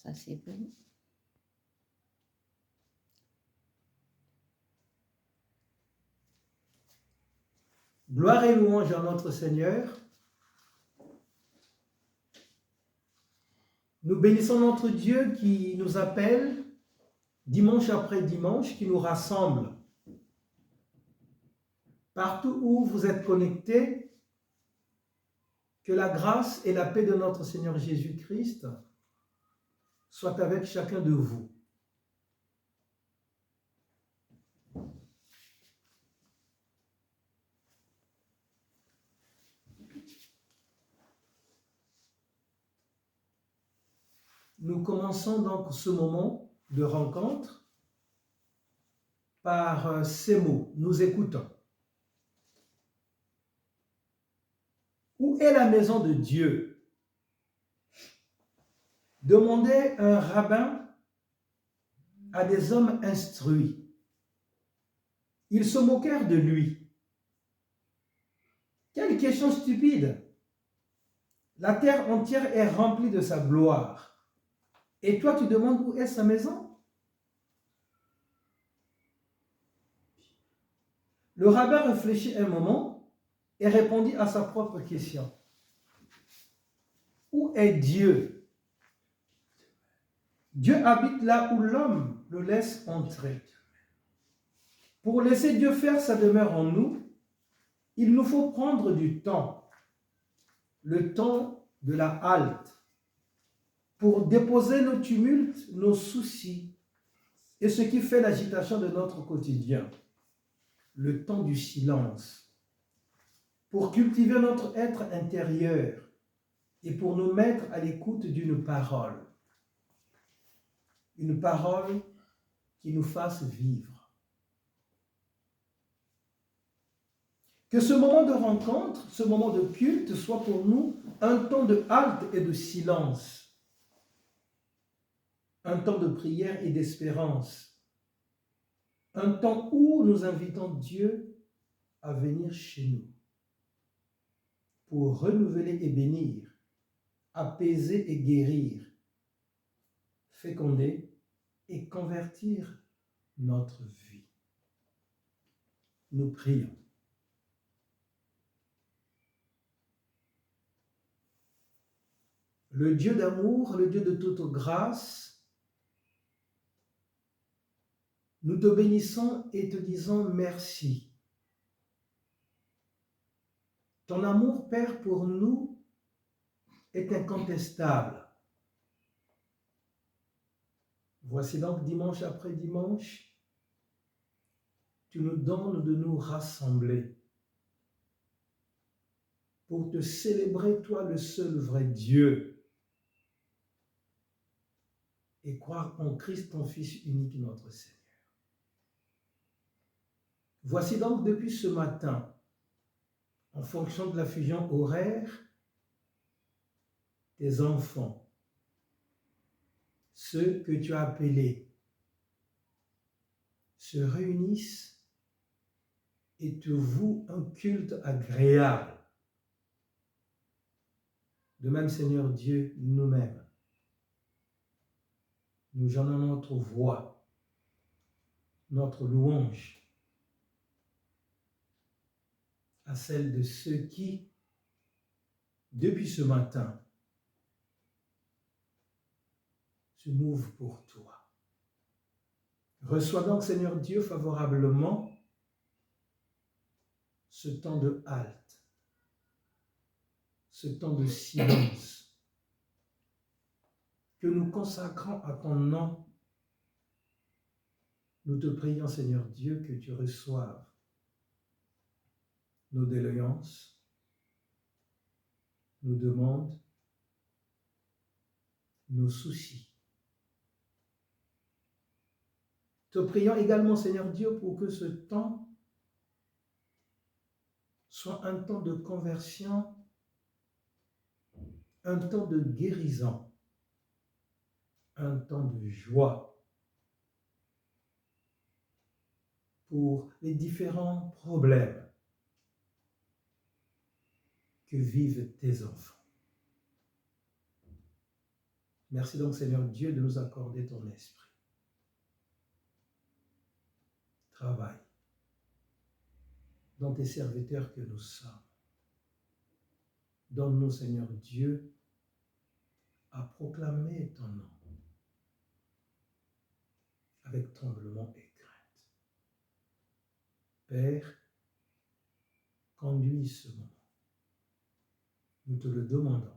Ça, c'est bon. Gloire et louange à notre Seigneur. Nous bénissons notre Dieu qui nous appelle dimanche après dimanche, qui nous rassemble. Partout où vous êtes connectés, que la grâce et la paix de notre Seigneur Jésus-Christ soient avec chacun de vous. Nous commençons donc ce moment de rencontre par ces mots. Nous écoutons. Où est la maison de Dieu? Demandait un rabbin à des hommes instruits. Ils se moquèrent de lui. Quelle question stupide! La terre entière est remplie de sa gloire. Et toi, tu demandes où est sa maison? Le rabbin réfléchit un moment et répondit à sa propre question. Où est Dieu? Dieu habite là où l'homme le laisse entrer. Pour laisser Dieu faire sa demeure en nous, il nous faut prendre du temps, le temps de la halte, pour déposer nos tumultes, nos soucis et ce qui fait l'agitation de notre quotidien, le temps du silence, pour cultiver notre être intérieur et pour nous mettre à l'écoute d'une parole qui nous fasse vivre. Que ce moment de rencontre, ce moment de culte soit pour nous un temps de halte et de silence, un temps de prière et d'espérance, un temps où nous invitons Dieu à venir chez nous pour renouveler et bénir, apaiser et guérir, féconder et convertir notre vie. Nous prions. Le Dieu d'amour, le Dieu de toute grâce, nous te bénissons et te disons merci. Ton amour, Père, pour nous est incontestable. Voici donc dimanche après dimanche, tu nous donnes de nous rassembler pour te célébrer, toi, le seul vrai Dieu, et croire en Christ, ton Fils unique, notre Seigneur. Voici donc depuis ce matin, en fonction de la fusion horaire, tes enfants, ceux que tu as appelés, se réunissent et te vouent un culte agréable. De même, Seigneur Dieu, nous-mêmes, nous joignons notre voix, notre louange à celle de ceux qui, depuis ce matin, se mouvent pour toi. Reçois donc, Seigneur Dieu, favorablement ce temps de halte, ce temps de silence que nous consacrons à ton nom. Nous te prions, Seigneur Dieu, que tu reçoives nos doléances, nos demandes, nos soucis. Te prions également, Seigneur Dieu, pour que ce temps soit un temps de conversion, un temps de guérison, un temps de joie pour les différents problèmes que vivent tes enfants. Merci donc, Seigneur Dieu, de nous accorder ton esprit. Travaille dans tes serviteurs que nous sommes. Donne-nous, Seigneur Dieu, à proclamer ton nom avec tremblement et crainte. Père, conduis ce moment. Nous te le demandons.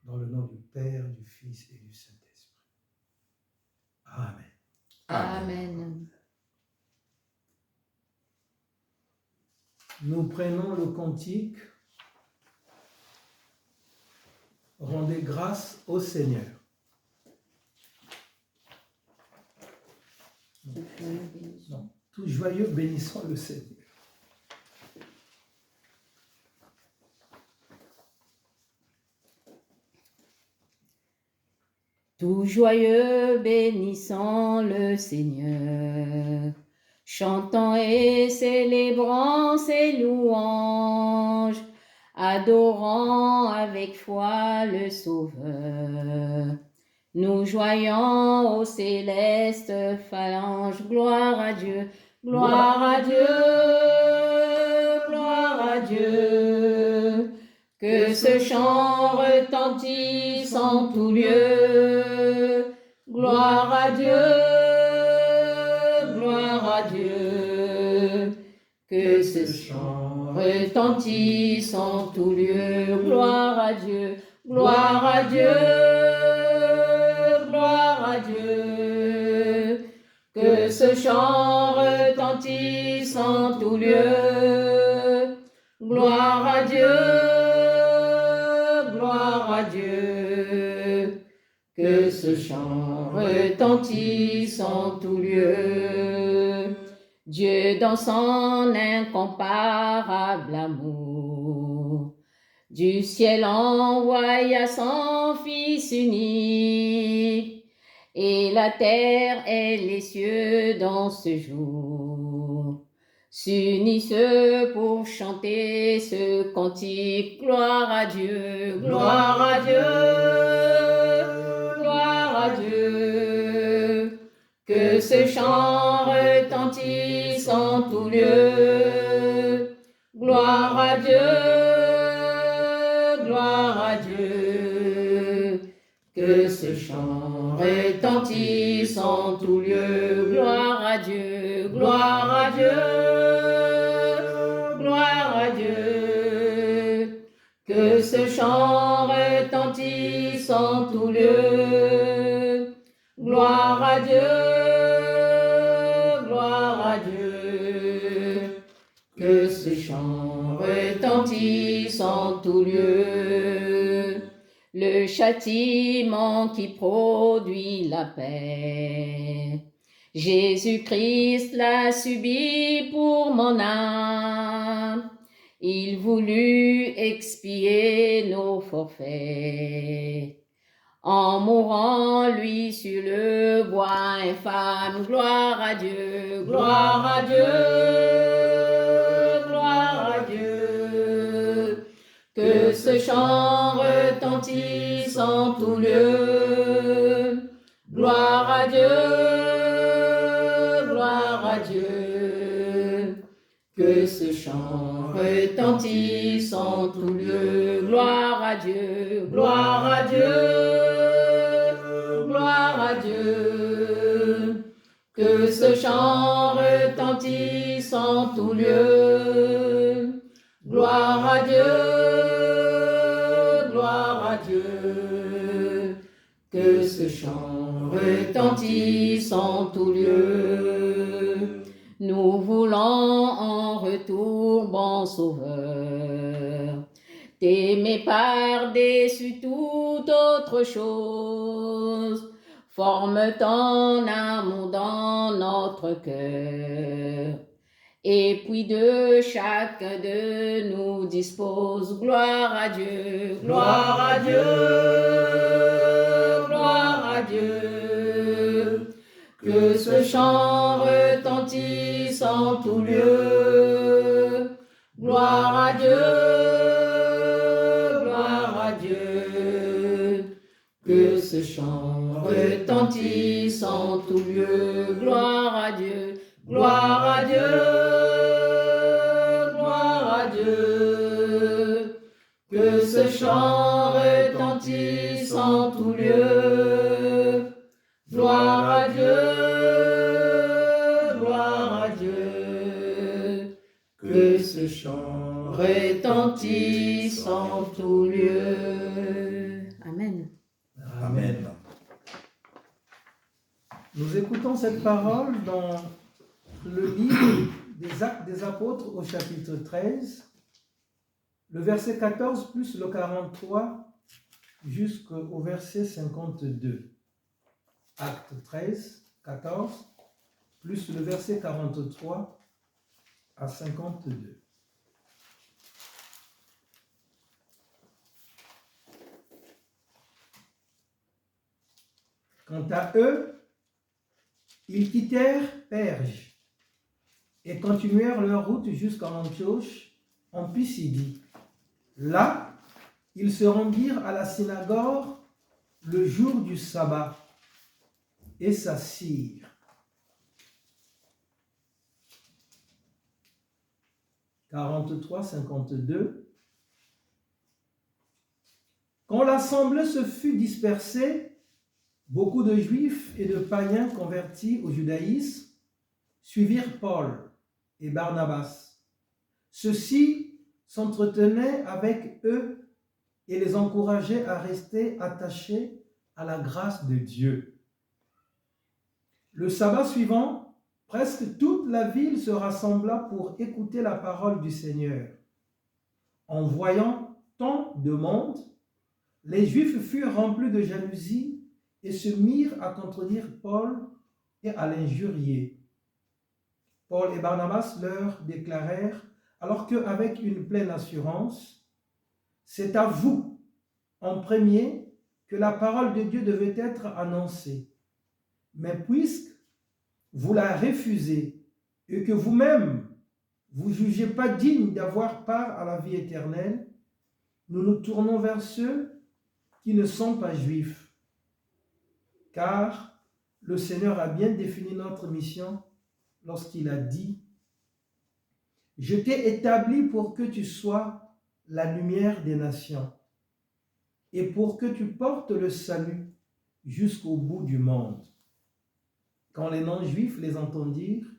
Dans le nom du Père, du Fils et du Saint-Esprit. Amen. Amen. Nous prenons le cantique. Rendez grâce au Seigneur. Non, tout joyeux bénissons le Seigneur. Tout joyeux bénissant le Seigneur, chantant et célébrant ses louanges, adorant avec foi le Sauveur. Nous joignons aux célestes phalanges, gloire à Dieu, gloire à Dieu, gloire à Dieu. Que ce chant retentisse en tout lieu, gloire à Dieu, gloire à Dieu. Que ce chant retentisse en tout lieu, gloire à Dieu, gloire à Dieu, gloire à Dieu. Que ce chant retentisse en tout lieu, gloire à Dieu, gloire à Dieu. Que ce chant retentisse en tout lieu. Dieu dans son incomparable amour, du ciel envoya son Fils unique, et la terre et les cieux dans ce jour s'unissent pour chanter ce cantique. Gloire à Dieu, gloire à Dieu, gloire à Dieu. Que ce chant retentisse en tout lieu. Gloire à Dieu, gloire à Dieu. Que ce chant retentisse en tout lieu. Gloire à Dieu, gloire à Dieu, gloire à Dieu. Que ce chant retentisse en tout lieu. Gloire à Dieu, gloire à Dieu. Que ce chant retentisse en tout lieu. Le châtiment qui produit la paix, Jésus-Christ l'a subi pour mon âme. Il voulut expier nos forfaits en mourant lui sur le bois infâme. Gloire à Dieu, gloire à Dieu, gloire à Dieu. Que ce chant retentisse en tout lieu. Gloire à Dieu, gloire à Dieu. Que ce chant retentisse en tout lieu. Gloire à Dieu, gloire à Dieu, gloire à Dieu. Que ce chant retentisse en tout lieu. Gloire à Dieu, gloire à Dieu. Que ce chant retentisse en tout lieu. Nous voulons en retour, bon Sauveur, t'aimer par-dessus toute autre chose. Forme ton amour dans notre cœur, et puis de chacun de nous dispose. Gloire à Dieu, gloire à Dieu, gloire à Dieu. Que ce chant retentisse en tout lieu. Gloire à Dieu, gloire à Dieu. Que ce chant retentisse en tout lieu. Gloire à Dieu, gloire à Dieu, gloire à Dieu. Que ce chant retentisse en tout lieu. Gloire à Dieu, gloire à Dieu. Que ce chant retentisse en tout lieu. Amen. Amen. Nous écoutons cette parole dans le livre des Actes des Apôtres au chapitre 13, le verset 14 plus le 43 jusqu'au verset 52. Acte 13, 14 plus le verset 43 à 52. Quant à eux, ils quittèrent Perge et continuèrent leur route jusqu'à Antioche, en Pisidie. Là, ils se rendirent à la synagogue le jour du sabbat et s'assirent. « 43, 52. Quand l'assemblée se fut dispersée, beaucoup de Juifs et de païens convertis au judaïsme suivirent Paul et Barnabas. Ceux-ci s'entretenaient avec eux et les encourageaient à rester attachés à la grâce de Dieu. Le sabbat suivant, presque toute la ville se rassembla pour écouter la parole du Seigneur. En voyant tant de monde, les Juifs furent remplis de jalousie et se mirent à contredire Paul et à l'injurier. Paul et Barnabas leur déclarèrent, alors qu'avec une pleine assurance, « C'est à vous, en premier, que la parole de Dieu devait être annoncée. Mais puisque vous la refusez et que vous-même, vous jugez pas digne d'avoir part à la vie éternelle, nous nous tournons vers ceux qui ne sont pas juifs. Car le Seigneur a bien défini notre mission lorsqu'il a dit « Je t'ai établi pour que tu sois la lumière des nations et pour que tu portes le salut jusqu'au bout du monde. » Quand les non-juifs les entendirent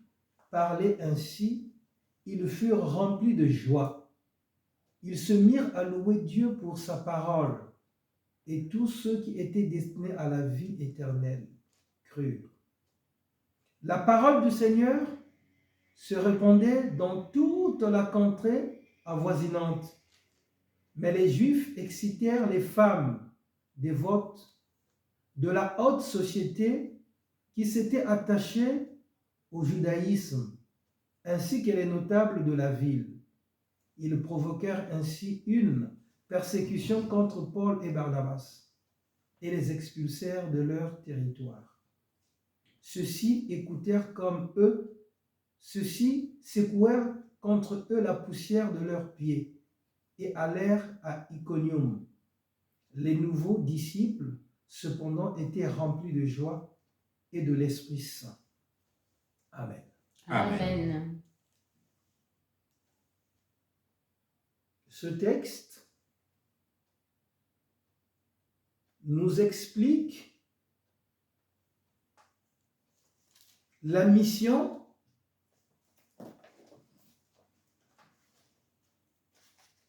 parler ainsi, ils furent remplis de joie. Ils se mirent à louer Dieu pour sa parole, et tous ceux qui étaient destinés à la vie éternelle crurent. La parole du Seigneur se répandait dans toute la contrée avoisinante, mais les Juifs excitèrent les femmes dévotes de la haute société qui s'étaient attachées au judaïsme, ainsi que les notables de la ville. Ils provoquèrent ainsi une persécution contre Paul et Barnabas et les expulsèrent de leur territoire. Ceux-ci écoutèrent comme eux, ceux-ci secouèrent contre eux la poussière de leurs pieds et allèrent à Iconium. Les nouveaux disciples, cependant, étaient remplis de joie et de l'Esprit Saint. Amen. Amen. Ce texte nous explique la mission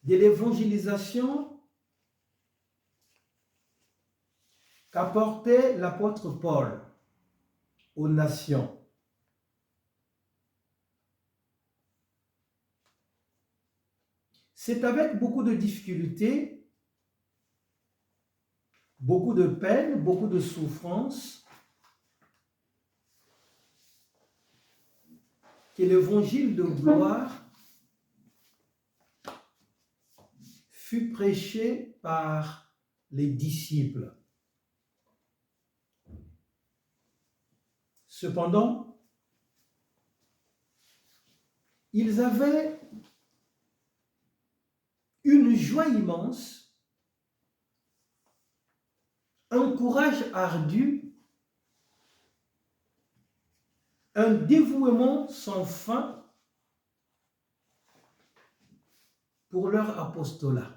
de l'évangélisation qu'apportait l'apôtre Paul aux nations. C'est avec beaucoup de difficultés, beaucoup de peine, beaucoup de souffrance que l'évangile de gloire fut prêché par les disciples. Cependant, ils avaient une joie immense, un courage ardu, un dévouement sans fin pour leur apostolat.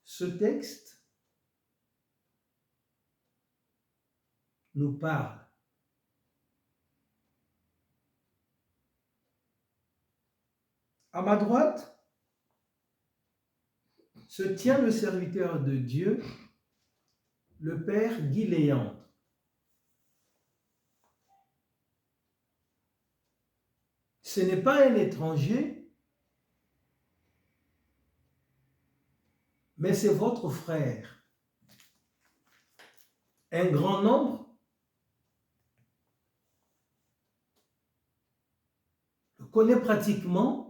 Ce texte nous parle à ma droite se tient le serviteur de Dieu, le Père Guy Léandre. Ce n'est pas un étranger, mais c'est votre frère. Un grand nombre le connaît pratiquement.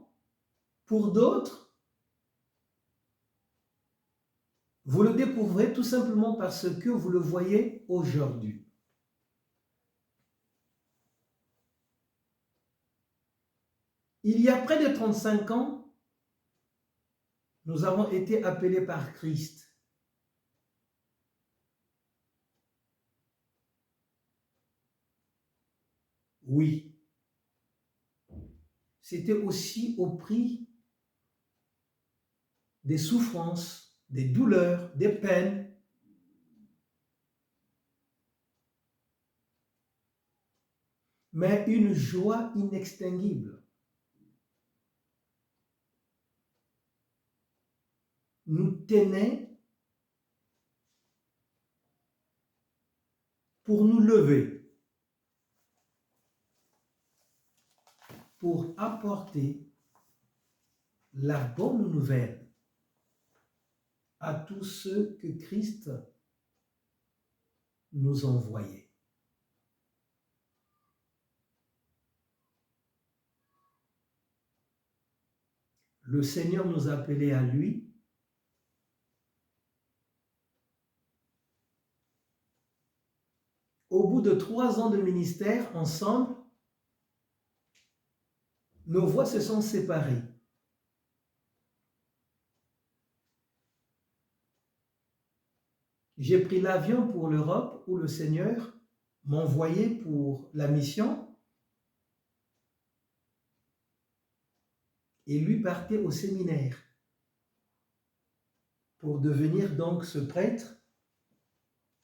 Pour d'autres, vous le découvrez tout simplement parce que vous le voyez aujourd'hui. Il y a près de 35 ans, nous avons été appelés par Christ. Oui, c'était aussi au prix des souffrances, des douleurs, des peines. Mais une joie inextinguible. Nous tenait pour nous lever, pour apporter la bonne nouvelle à tous ceux que Christ nous envoyait. Le Seigneur nous appelait à lui. Au bout de 3 ans de ministère ensemble, nos voies se sont séparées. J'ai pris l'avion pour l'Europe où le Seigneur m'envoyait pour la mission et lui partait au séminaire pour devenir donc ce prêtre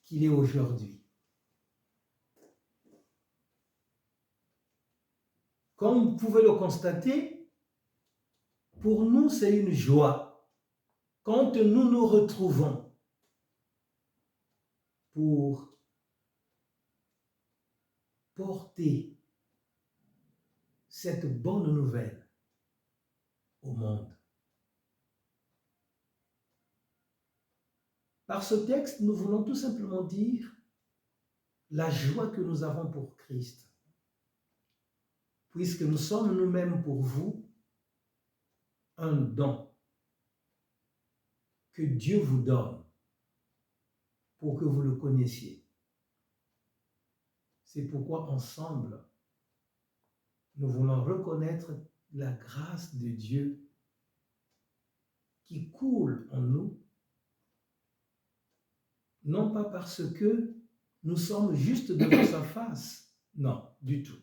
qu'il est aujourd'hui. Comme vous pouvez le constater, pour nous c'est une joie quand nous nous retrouvons pour porter cette bonne nouvelle au monde. Par ce texte, nous voulons tout simplement dire la joie que nous avons pour Christ, puisque nous sommes nous-mêmes pour vous un don que Dieu vous donne pour que vous le connaissiez. C'est pourquoi ensemble, nous voulons reconnaître la grâce de Dieu qui coule en nous, non pas parce que nous sommes juste devant sa face, non, du tout,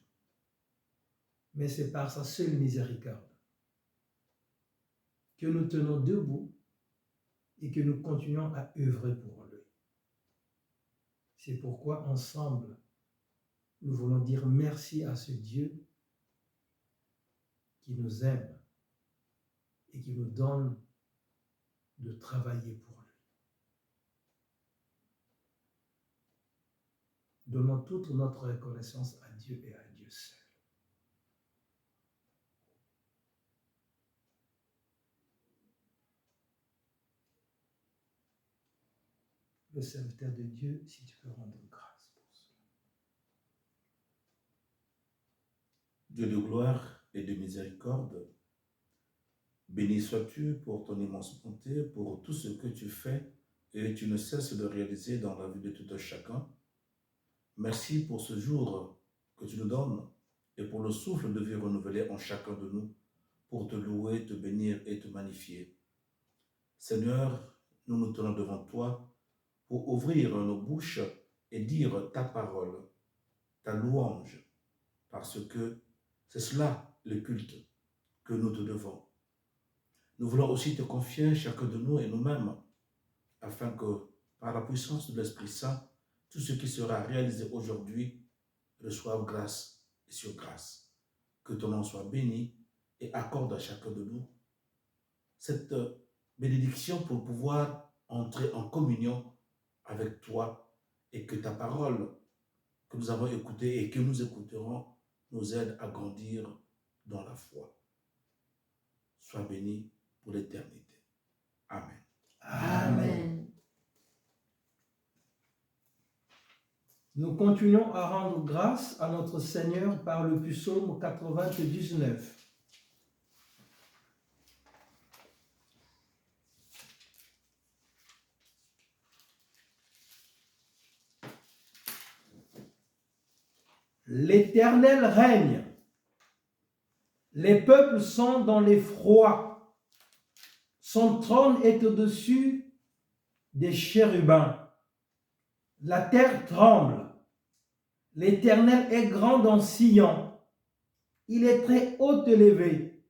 mais c'est par sa seule miséricorde que nous tenons debout et que nous continuons à œuvrer pour lui. C'est pourquoi ensemble, nous voulons dire merci à ce Dieu qui nous aime et qui nous donne de travailler pour lui. Donnons toute notre reconnaissance à Dieu et à Dieu seul. Le serviteur de Dieu, si tu peux rendre grâce pour cela. Dieu de gloire et de miséricorde, béni sois-tu pour ton immense bonté, pour tout ce que tu fais et tu ne cesses de réaliser dans la vie de tout un chacun. Merci pour ce jour que tu nous donnes et pour le souffle de vie renouvelé en chacun de nous, pour te louer, te bénir et te magnifier. Seigneur, nous nous tenons devant toi pour ouvrir nos bouches et dire ta parole, ta louange, parce que c'est cela le culte que nous te devons. Nous voulons aussi te confier chacun de nous et nous-mêmes, afin que, par la puissance de l'Esprit Saint, tout ce qui sera réalisé aujourd'hui reçoive grâce et sur grâce. Que ton nom soit béni et accorde à chacun de nous cette bénédiction pour pouvoir entrer en communion avec toi et que ta parole que nous avons écoutée et que nous écouterons nous aide à grandir dans la foi. Sois béni pour l'éternité. Amen. Amen. Nous continuons à rendre grâce à notre Seigneur par le psaume 99. L'Éternel règne. Les peuples sont dans l'effroi. Son trône est au-dessus des chérubins. La terre tremble. L'Éternel est grand dans Sion. Il est très haut élevé,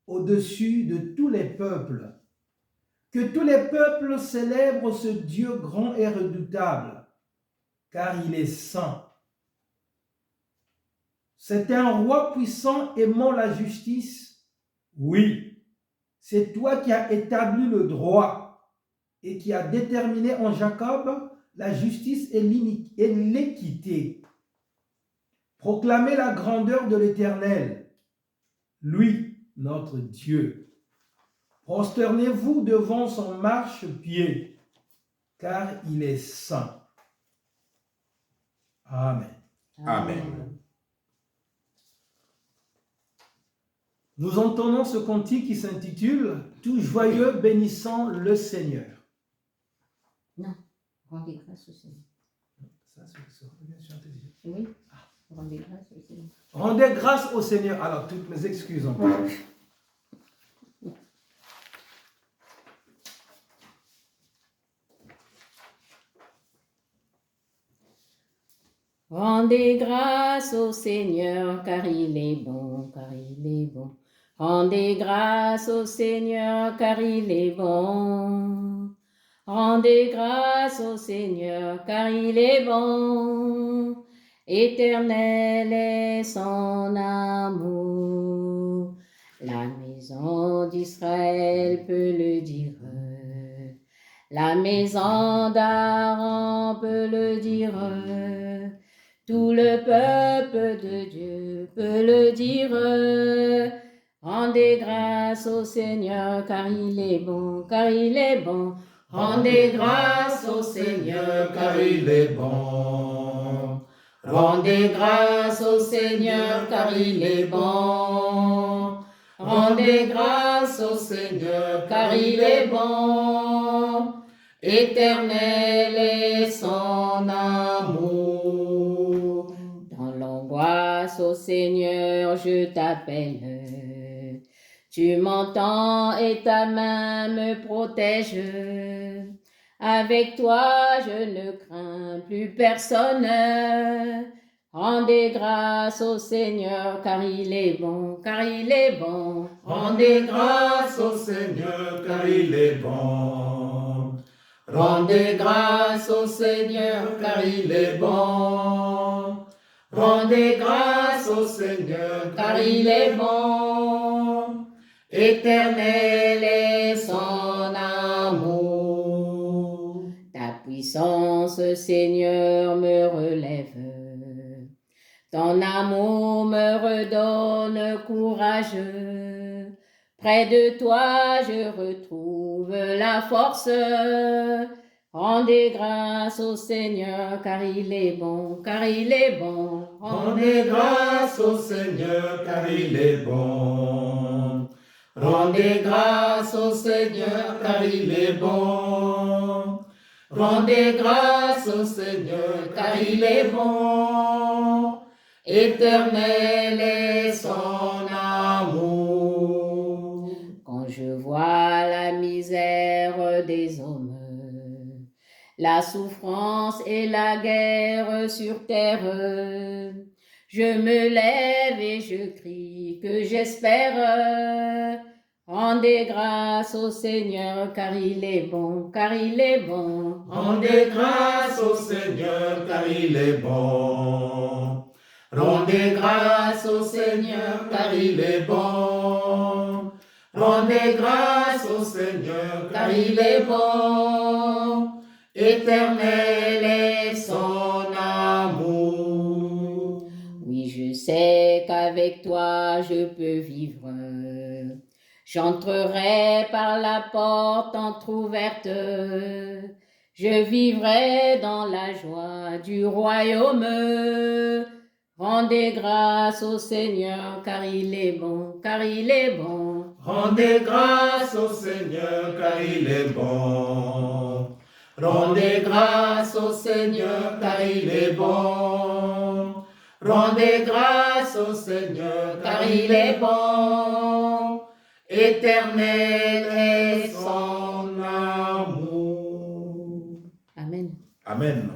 au-dessus de tous les peuples. Que tous les peuples célèbrent ce Dieu grand et redoutable, car il est saint. C'est un roi puissant aimant la justice. Oui, c'est toi qui as établi le droit et qui as déterminé en Jacob la justice et l'équité. Proclamez la grandeur de l'Éternel, lui, notre Dieu. Prosternez-vous devant son marchepied, car il est saint. Amen. Amen. Nous entendons ce cantique qui s'intitule « Tout joyeux bénissant le Seigneur ». Non, rendez grâce au Seigneur. Ça, c'est bien sur tes yeux. Oui, rendez grâce au Seigneur. Rendez grâce au Seigneur. Alors, toutes mes excuses encore. Rendez grâce au Seigneur, car il est bon, car il est bon. Rendez grâce au Seigneur, car il est bon. Rendez grâce au Seigneur, car il est bon. Éternel est son amour. La maison d'Israël peut le dire. La maison d'Aaron peut le dire. Tout le peuple de Dieu peut le dire. Rendez grâce au Seigneur, car il est bon, car il est bon. Rendez grâce au Seigneur, car il est bon. Rendez grâce au Seigneur, car il est bon. Rendez grâce au Seigneur, car il est bon. Éternel est son amour. Dans l'angoisse, au Seigneur, je t'appelle. Tu m'entends et ta main me protège. Avec toi, je ne crains plus personne. Rendez grâce au Seigneur, car il est bon, car il est bon. Rendez grâce au Seigneur, car il est bon. Rendez grâce au Seigneur, car il est bon. Rendez grâce au Seigneur, car il est bon. Éternel est son amour. Ta puissance, Seigneur, me relève. Ton amour me redonne courage. Près de toi, je retrouve la force. Rendez grâce au Seigneur, car il est bon, car il est bon. Rendez grâce au Seigneur, car il est bon. Rendez grâce au Seigneur, car il est bon. Rendez grâce au Seigneur, car il est bon. Éternel est son amour. à la misère des hommes, la souffrance et la guerre sur terre. Je me lève et je crie que j'espère. Rendez grâce au Seigneur car il est bon, car il est bon. Rendez grâce au Seigneur car il est bon. Rendez grâce au Seigneur car il est bon. Rendez grâce au Seigneur car il est bon. Éternel est son amour. Oui, je sais qu'avec toi je peux vivre. J'entrerai par la porte entr'ouverte. Je vivrai dans la joie du royaume. Rendez grâce au Seigneur car il est bon, car il est bon. Rendez grâce au Seigneur car il est bon. Rendez grâce au Seigneur car il est bon. Rendez grâce au Seigneur car il est bon. Éternel est son amour. Amen. Amen.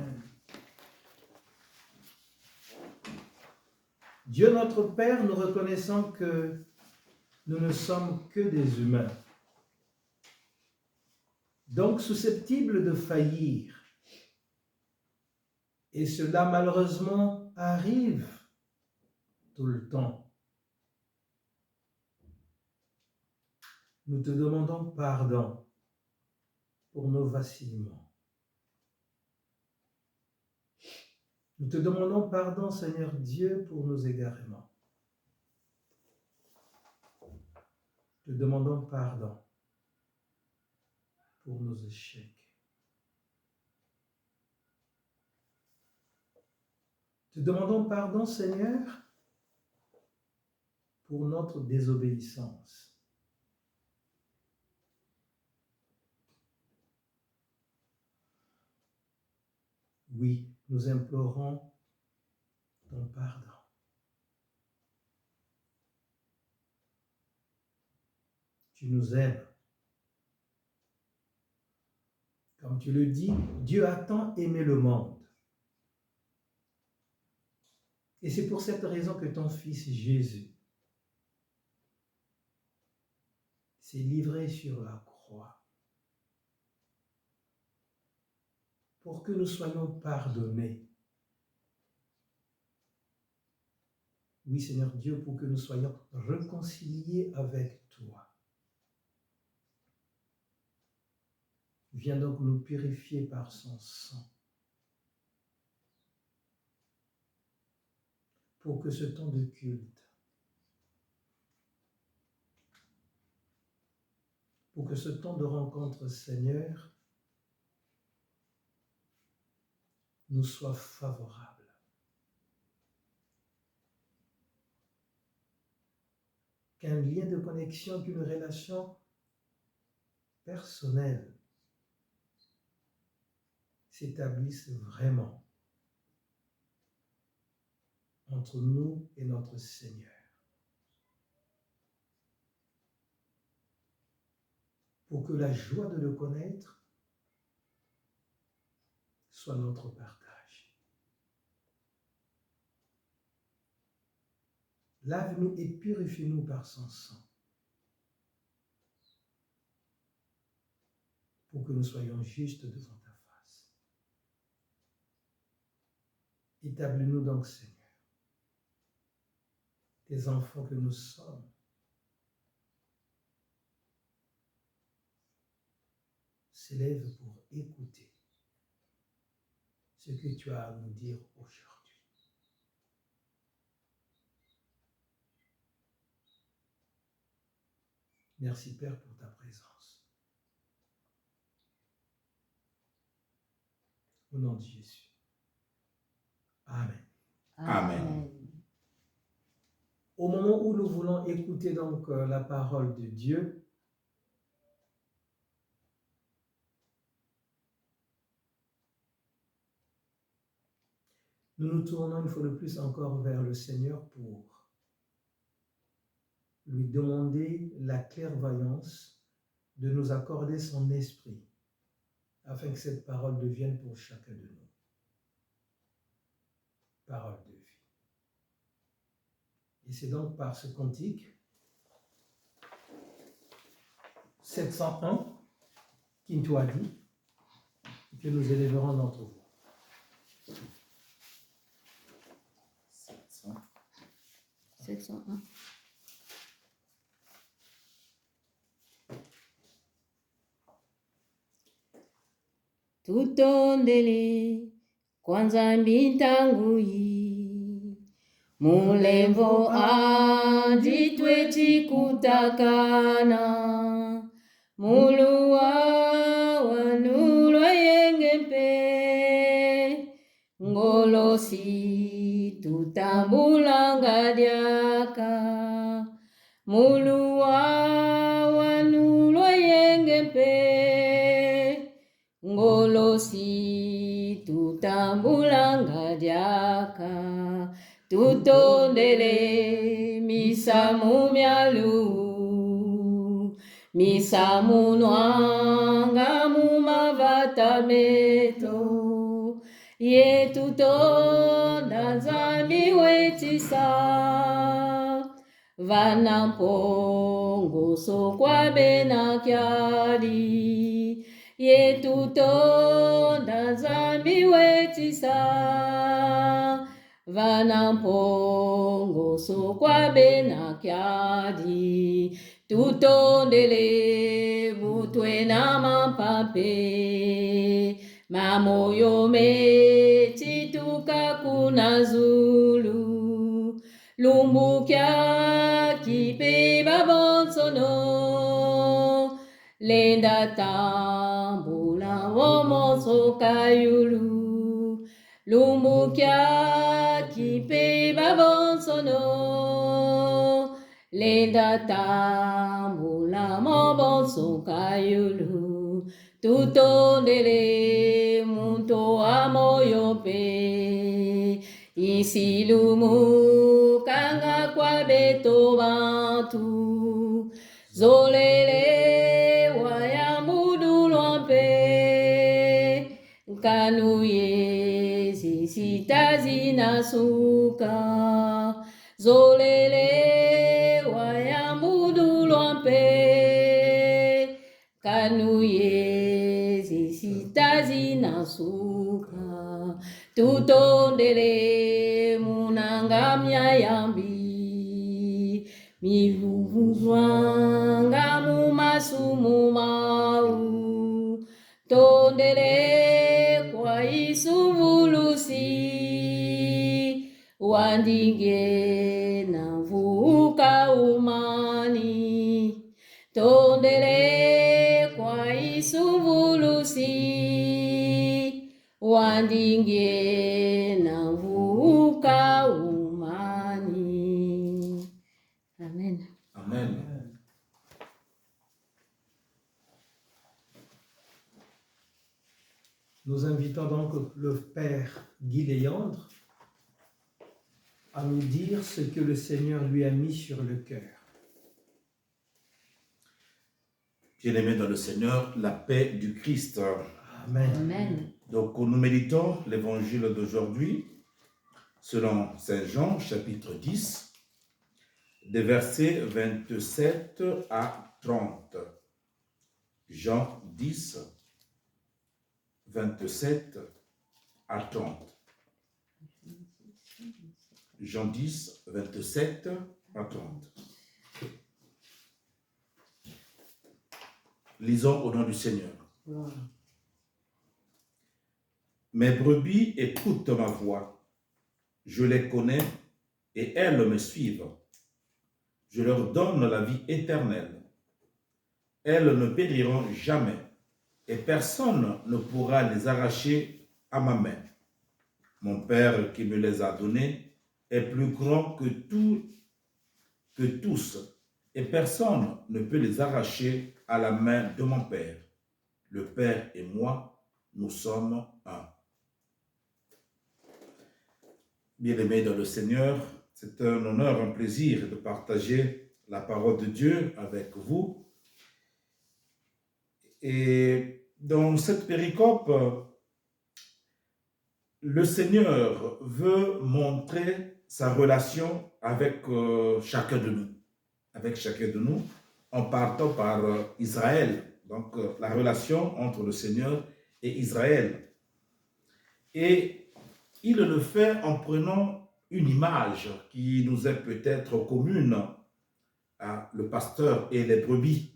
Dieu notre Père, nous reconnaissons que nous ne sommes que des humains, donc susceptibles de faillir. Et cela malheureusement arrive tout le temps. Nous te demandons pardon pour nos vacillements. Nous te demandons pardon, Seigneur Dieu, pour nos égarements. Te demandons pardon pour nos échecs. Te demandons pardon, Seigneur, pour notre désobéissance. Oui, nous implorons ton pardon. Tu nous aimes. Comme tu le dis, Dieu a tant aimé le monde. Et c'est pour cette raison que ton Fils Jésus s'est livré sur la croix pour que nous soyons pardonnés. Oui, Seigneur Dieu, pour que nous soyons réconciliés avec toi. Viens donc nous purifier par son sang, pour que ce temps de culte, pour que ce temps de rencontre, Seigneur, nous soit favorable. Qu'un lien de connexion, qu'une relation personnelle s'établisse vraiment entre nous et notre Seigneur. Pour que la joie de le connaître soit notre partage. Lave-nous et purifie-nous par son sang, pour que nous soyons justes devant ta face. Établis-nous donc, Seigneur, tes enfants que nous sommes, s'élèvent pour écouter ce que tu as à nous dire aujourd'hui. Merci Père pour ta présence. Au nom de Jésus. Amen. Amen. Au moment où nous voulons écouter donc la parole de Dieu, nous nous tournons une fois de plus encore vers le Seigneur pour lui demander la clairvoyance de nous accorder son esprit, afin que cette parole devienne pour chacun de nous parole de vie. Et c'est donc par ce cantique 701, Kintuadi, que nous élèverons notre voix. 701. Tutondele kwanza mbintangui mulembo anditwe chikutakana muluwa wanulwa yengempe ngolosi tutambulanga dyaka muluwa wanulwa yengempe ngolosi tutambulanga dyaka tutondele misamu myalu misamu nwanga mumavata meto ye tutonda nzambi wetisa vanampongo sokwabe na kyali ye tutonda nzambi wetisa vanampongo sokwabe na kyali tutondele mutwe na mapape mamoyo meti tukakuna zulu lumbukya kipe babonsono lenda tambula womonso kayulu lumbukya kipe babonsono lenda tambula mobonso kayulu tutondele muntu amoyo pe isilumu kanga kwa beto bantu zolele wayamudu lompe kanuye zisitazi na suka zolele wayamudu lompe kanuye zisitazi na suka tutondele munanga myayambi mivuvuzwanga mumasumu mau tondele kwa isuvulusi wandinge na mvuka umani tondele kwa isuvulusi wandinge na mvuka umani. Amen. Amen. Nous invitons donc le Père Guy Léandre à nous dire ce que le Seigneur lui a mis sur le cœur. Bien-aimés dans le Seigneur, la paix du Christ. Amen. Amen. Donc nous méditons l'évangile d'aujourd'hui selon Saint Jean, chapitre 10, des versets 27 à 30. Jean 10, 27 à 30. Jean 10, 27 à 30. Lisons au nom du Seigneur. Gloire. Mes brebis écoutent ma voix. Je les connais et elles me suivent. Je leur donne la vie éternelle. Elles ne périront jamais et personne ne pourra les arracher à ma main. Mon Père qui me les a donnés est plus grand que tous et personne ne peut les arracher à la main de mon Père. Le Père et moi, nous sommes un. Bien-aimés dans le Seigneur, c'est un honneur, un plaisir de partager la parole de Dieu avec vous. Et dans cette péricope, le Seigneur veut montrer sa relation avec chacun de nous. Avec chacun de nous, en partant par Israël. Donc, la relation entre le Seigneur et Israël. Et il le fait en prenant une image qui nous est peut-être commune à le pasteur et les brebis.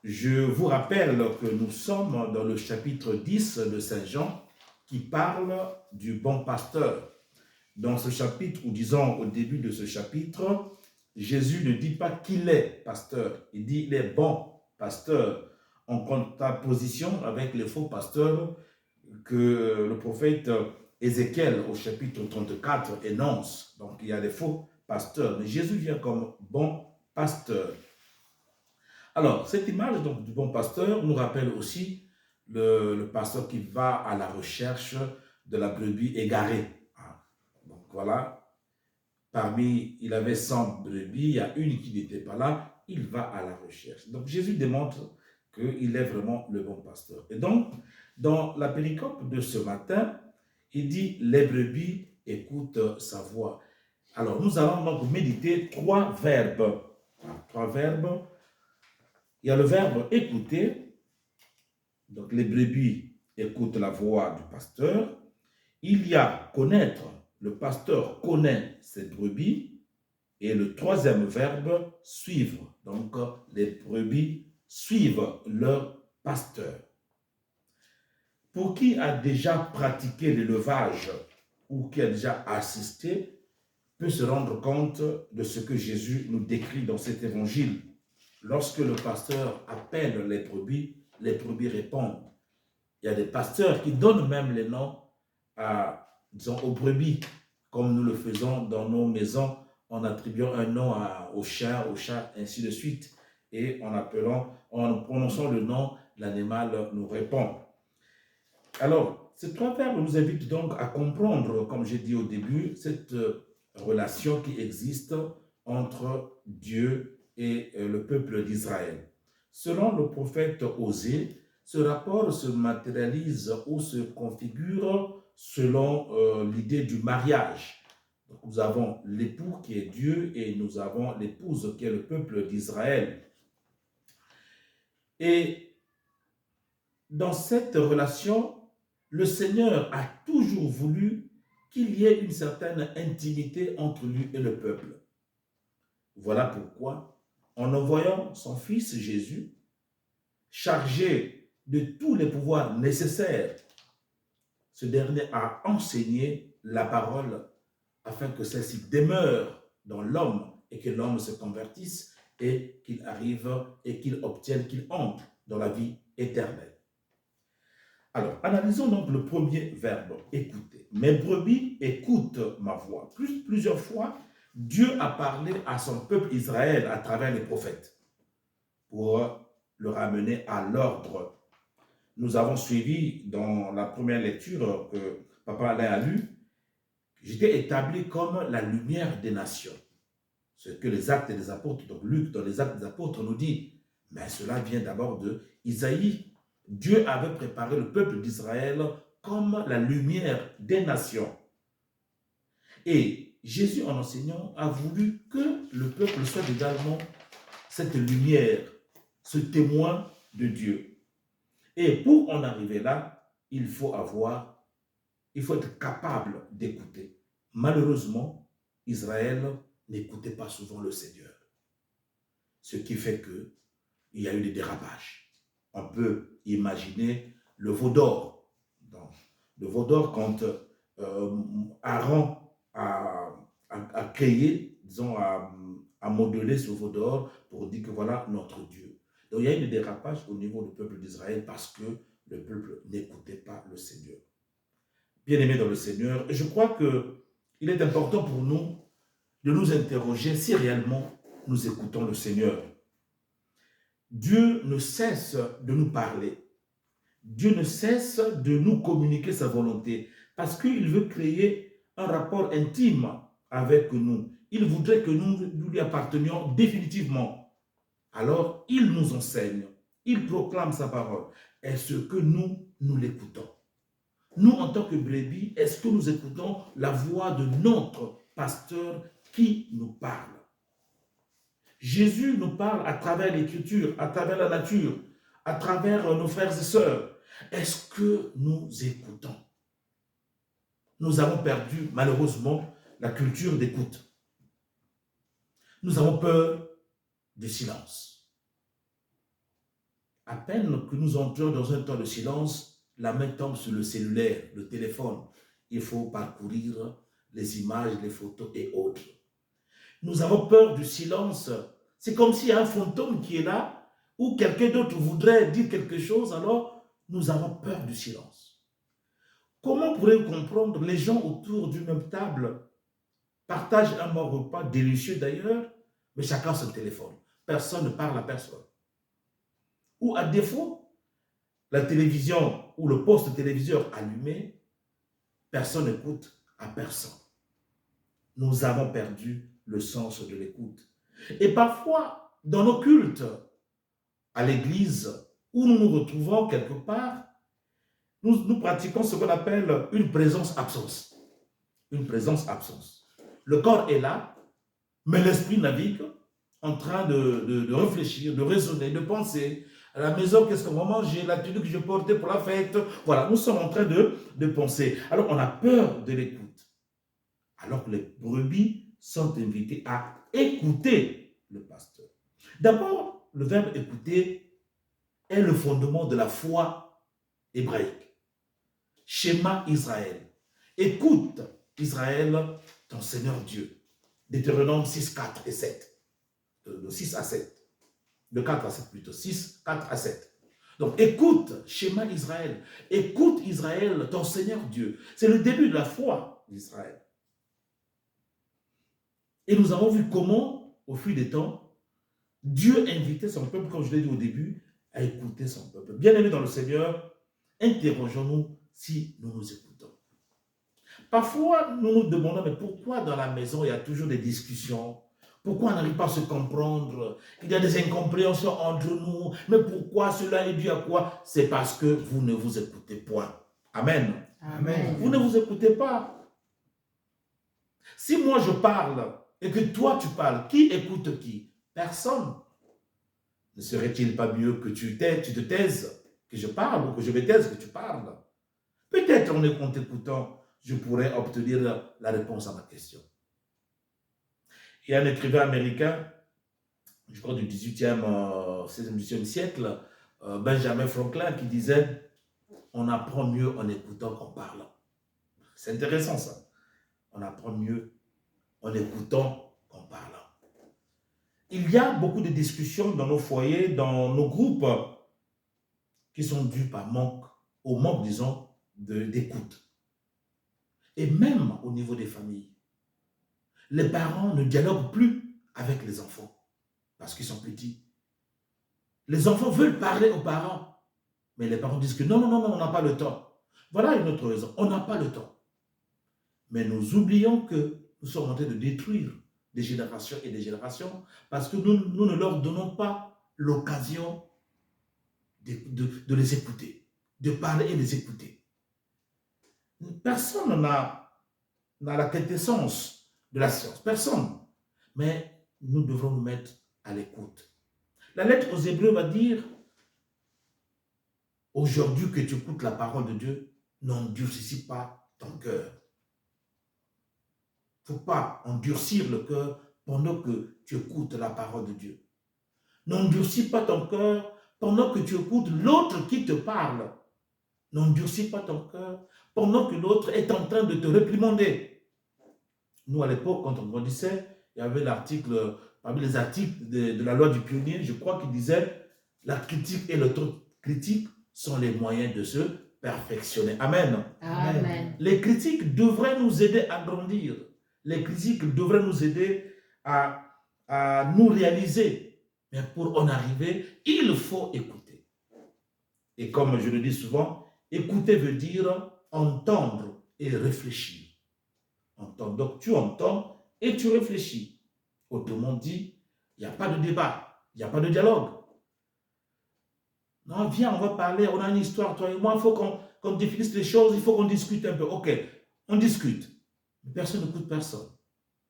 Je vous rappelle que nous sommes dans le chapitre 10 de Saint Jean qui parle du bon pasteur. Dans ce chapitre, ou disons au début de ce chapitre, Jésus ne dit pas qu'il est pasteur, il dit il est bon pasteur, en contraposition avec les faux pasteurs que le prophète Ézéchiel au chapitre 34 énonce. Donc il y a des faux pasteurs, mais Jésus vient comme bon pasteur. Alors, cette image donc, du bon pasteur nous rappelle aussi le pasteur qui va à la recherche de la brebis égarée. Donc voilà, il avait 100 brebis, il y a une qui n'était pas là, il va à la recherche. Donc Jésus démontre qu'il est vraiment le bon pasteur. Et donc, dans la péricope de ce matin, il dit, les brebis écoutent sa voix. Alors, nous allons donc méditer trois verbes. Trois verbes. Il y a le verbe écouter. Donc, les brebis écoutent la voix du pasteur. Il y a connaître. Le pasteur connaît ses brebis. Et le troisième verbe, suivre. Donc, les brebis suivent leur pasteur. Pour qui a déjà pratiqué l'élevage ou qui a déjà assisté, peut se rendre compte de ce que Jésus nous décrit dans cet évangile. Lorsque le pasteur appelle les brebis répondent. Il y a des pasteurs qui donnent même les noms aux brebis, comme nous le faisons dans nos maisons, en attribuant un nom au chat, ainsi de suite. Et en prononçant le nom, l'animal nous répond. Alors, ces trois verbes nous invitent donc à comprendre, comme j'ai dit au début, cette relation qui existe entre Dieu et le peuple d'Israël. Selon le prophète Osée, ce rapport se matérialise ou se configure selon l'idée du mariage. Donc, nous avons l'époux qui est Dieu et nous avons l'épouse qui est le peuple d'Israël. Et dans cette relation, le Seigneur a toujours voulu qu'il y ait une certaine intimité entre lui et le peuple. Voilà pourquoi, en envoyant son Fils Jésus, chargé de tous les pouvoirs nécessaires, ce dernier a enseigné la parole afin que celle-ci demeure dans l'homme et que l'homme se convertisse et qu'il arrive et qu'il obtienne, qu'il entre dans la vie éternelle. Alors, analysons donc le premier verbe, écouter. Mes brebis écoutent ma voix. Plusieurs fois, Dieu a parlé à son peuple Israël à travers les prophètes pour le ramener à l'ordre. Nous avons suivi dans la première lecture que Papa Alain a lue, j'étais établi comme la lumière des nations. Ce que les Actes des Apôtres, donc Luc dans les Actes des Apôtres nous dit, mais cela vient d'abord de Isaïe. Dieu avait préparé le peuple d'Israël comme la lumière des nations. Et Jésus, en enseignant, a voulu que le peuple soit également cette lumière, ce témoin de Dieu. Et pour en arriver là, il faut être capable d'écouter. Malheureusement, Israël n'écoutait pas souvent le Seigneur. Ce qui fait qu'il y a eu des dérapages. On peut imaginer le veau d'or. Le veau d'or, quand Aaron a créé, disons, a modelé ce veau d'or pour dire que voilà notre Dieu. Donc il y a eu des dérapages au niveau du peuple d'Israël parce que le peuple n'écoutait pas le Seigneur. Bien-aimés dans le Seigneur, je crois qu'il est important pour nous de nous interroger si réellement nous écoutons le Seigneur. Dieu ne cesse de nous parler. Dieu ne cesse de nous communiquer sa volonté parce qu'il veut créer un rapport intime avec nous. Il voudrait que nous lui appartenions définitivement. Alors, il nous enseigne. Il proclame sa parole. Est-ce que nous l'écoutons? Nous, en tant que brebis, est-ce que nous écoutons la voix de notre pasteur qui nous parle? Jésus nous parle à travers l'Écriture, à travers la nature, à travers nos frères et sœurs. Est-ce que nous écoutons? Nous avons perdu, malheureusement, la culture d'écoute. Nous avons peur du silence. À peine que nous entrons dans un temps de silence, la main tombe sur le cellulaire, le téléphone. Il faut parcourir les images, les photos et autres. Nous avons peur du silence. C'est comme s'il y a un fantôme qui est là, ou quelqu'un d'autre voudrait dire quelque chose, alors nous avons peur du silence. Comment pourriez-vous comprendre les gens autour d'une même table partagent un bon repas, délicieux d'ailleurs, mais chacun son téléphone. Personne ne parle à personne. Ou à défaut, la télévision ou le poste téléviseur allumé, personne n'écoute à personne. Nous avons perdu le sens de l'écoute. Et parfois, dans nos cultes, à l'église, où nous nous retrouvons quelque part, nous pratiquons ce qu'on appelle une présence-absence. Une présence-absence. Le corps est là, mais l'esprit navigue en train de réfléchir, de raisonner, de penser. À la maison, qu'est-ce qu'on va manger? La tenue que je portais pour la fête. Voilà, nous sommes en train de penser. Alors, on a peur de l'écoute. Alors que les brebis sont invités à écouter le pasteur. D'abord, le verbe écouter est le fondement de la foi hébraïque. Schéma Israël. Écoute, Israël, ton Seigneur Dieu. Deutéronome 6, 4 et 7. De 6 à 7. De 4 à 7 plutôt. 6, 4 à 7. Donc, écoute, schéma Israël. Écoute, Israël, ton Seigneur Dieu. C'est le début de la foi d'Israël. Et nous avons vu comment, au fil des temps, Dieu invitait son peuple, comme je l'ai dit au début, à écouter son peuple. Bien-aimés dans le Seigneur, interrogeons-nous si nous nous écoutons. Parfois, nous nous demandons, mais pourquoi dans la maison, il y a toujours des discussions? Pourquoi on n'arrive pas à se comprendre? Il y a des incompréhensions entre nous. Mais pourquoi cela est dû à quoi? C'est parce que vous ne vous écoutez point. Amen. Amen. Vous ne vous écoutez pas. Si moi je parle et que toi tu parles, qui écoute qui? Personne. Ne serait-il pas mieux que tu te taises, que je parle, ou que je me taise, que tu parles? Peut-être en t'écoutant, je pourrais obtenir la réponse à ma question. Il y a un écrivain américain, je crois du 18e, 16e, 18e siècle, Benjamin Franklin, qui disait « On apprend mieux en écoutant qu'en parlant ». C'est intéressant ça. On apprend mieux en écoutant qu'en parlant. Il y a beaucoup de discussions dans nos foyers, dans nos groupes, qui sont dues au manque, disons, d'écoute. Et même au niveau des familles. Les parents ne dialoguent plus avec les enfants parce qu'ils sont petits. Les enfants veulent parler aux parents, mais les parents disent que non, on n'a pas le temps. Voilà une autre raison, on n'a pas le temps. Mais nous oublions que nous sommes en train de détruire des générations et des générations parce que nous ne leur donnons pas l'occasion de les écouter, de parler et les écouter. Personne n'a la quintessence de la science. Personne. Mais nous devrons nous mettre à l'écoute. La lettre aux Hébreux va dire « Aujourd'hui que tu écoutes la parole de Dieu, n'endurcis pas ton cœur. » Il ne faut pas endurcir le cœur pendant que tu écoutes la parole de Dieu. N'endurcis pas ton cœur pendant que tu écoutes l'autre qui te parle. N'endurcis pas ton cœur pendant que l'autre est en train de te réprimander. Nous, à l'époque, quand on grandissait, il y avait l'article, parmi les articles de la loi du pionnier, je crois qu'il disait « La critique et l'autocritique sont les moyens de se perfectionner. » Amen. Amen. Les critiques devraient nous aider à grandir. Les critiques devraient nous aider à nous réaliser. Mais pour en arriver, il faut écouter. Et comme je le dis souvent, écouter veut dire entendre et réfléchir. Donc tu entends et tu réfléchis. Autrement dit, il n'y a pas de débat, il n'y a pas de dialogue. Non, viens, on va parler, on a une histoire, toi et moi, il faut qu'on définisse les choses, il faut qu'on discute un peu. Ok, on discute. Personne n'écoute personne.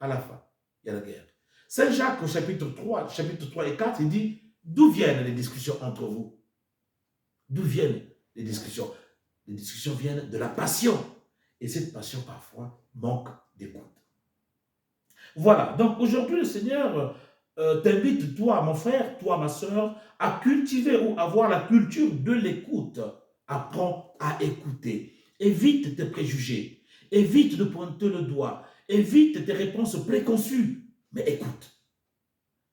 À la fin, il y a la guerre. Saint Jacques, au chapitre 3 et 4, il dit, d'où viennent les discussions entre vous? D'où viennent les discussions? Les discussions viennent de la passion. Et cette passion, parfois, manque d'écoute. Voilà, donc aujourd'hui, le Seigneur t'invite, toi, mon frère, toi, ma soeur, à cultiver ou avoir la culture de l'écoute. Apprends à écouter. Évite tes préjugés. Évite de pointer le doigt. Évite tes réponses préconçues. Mais écoute,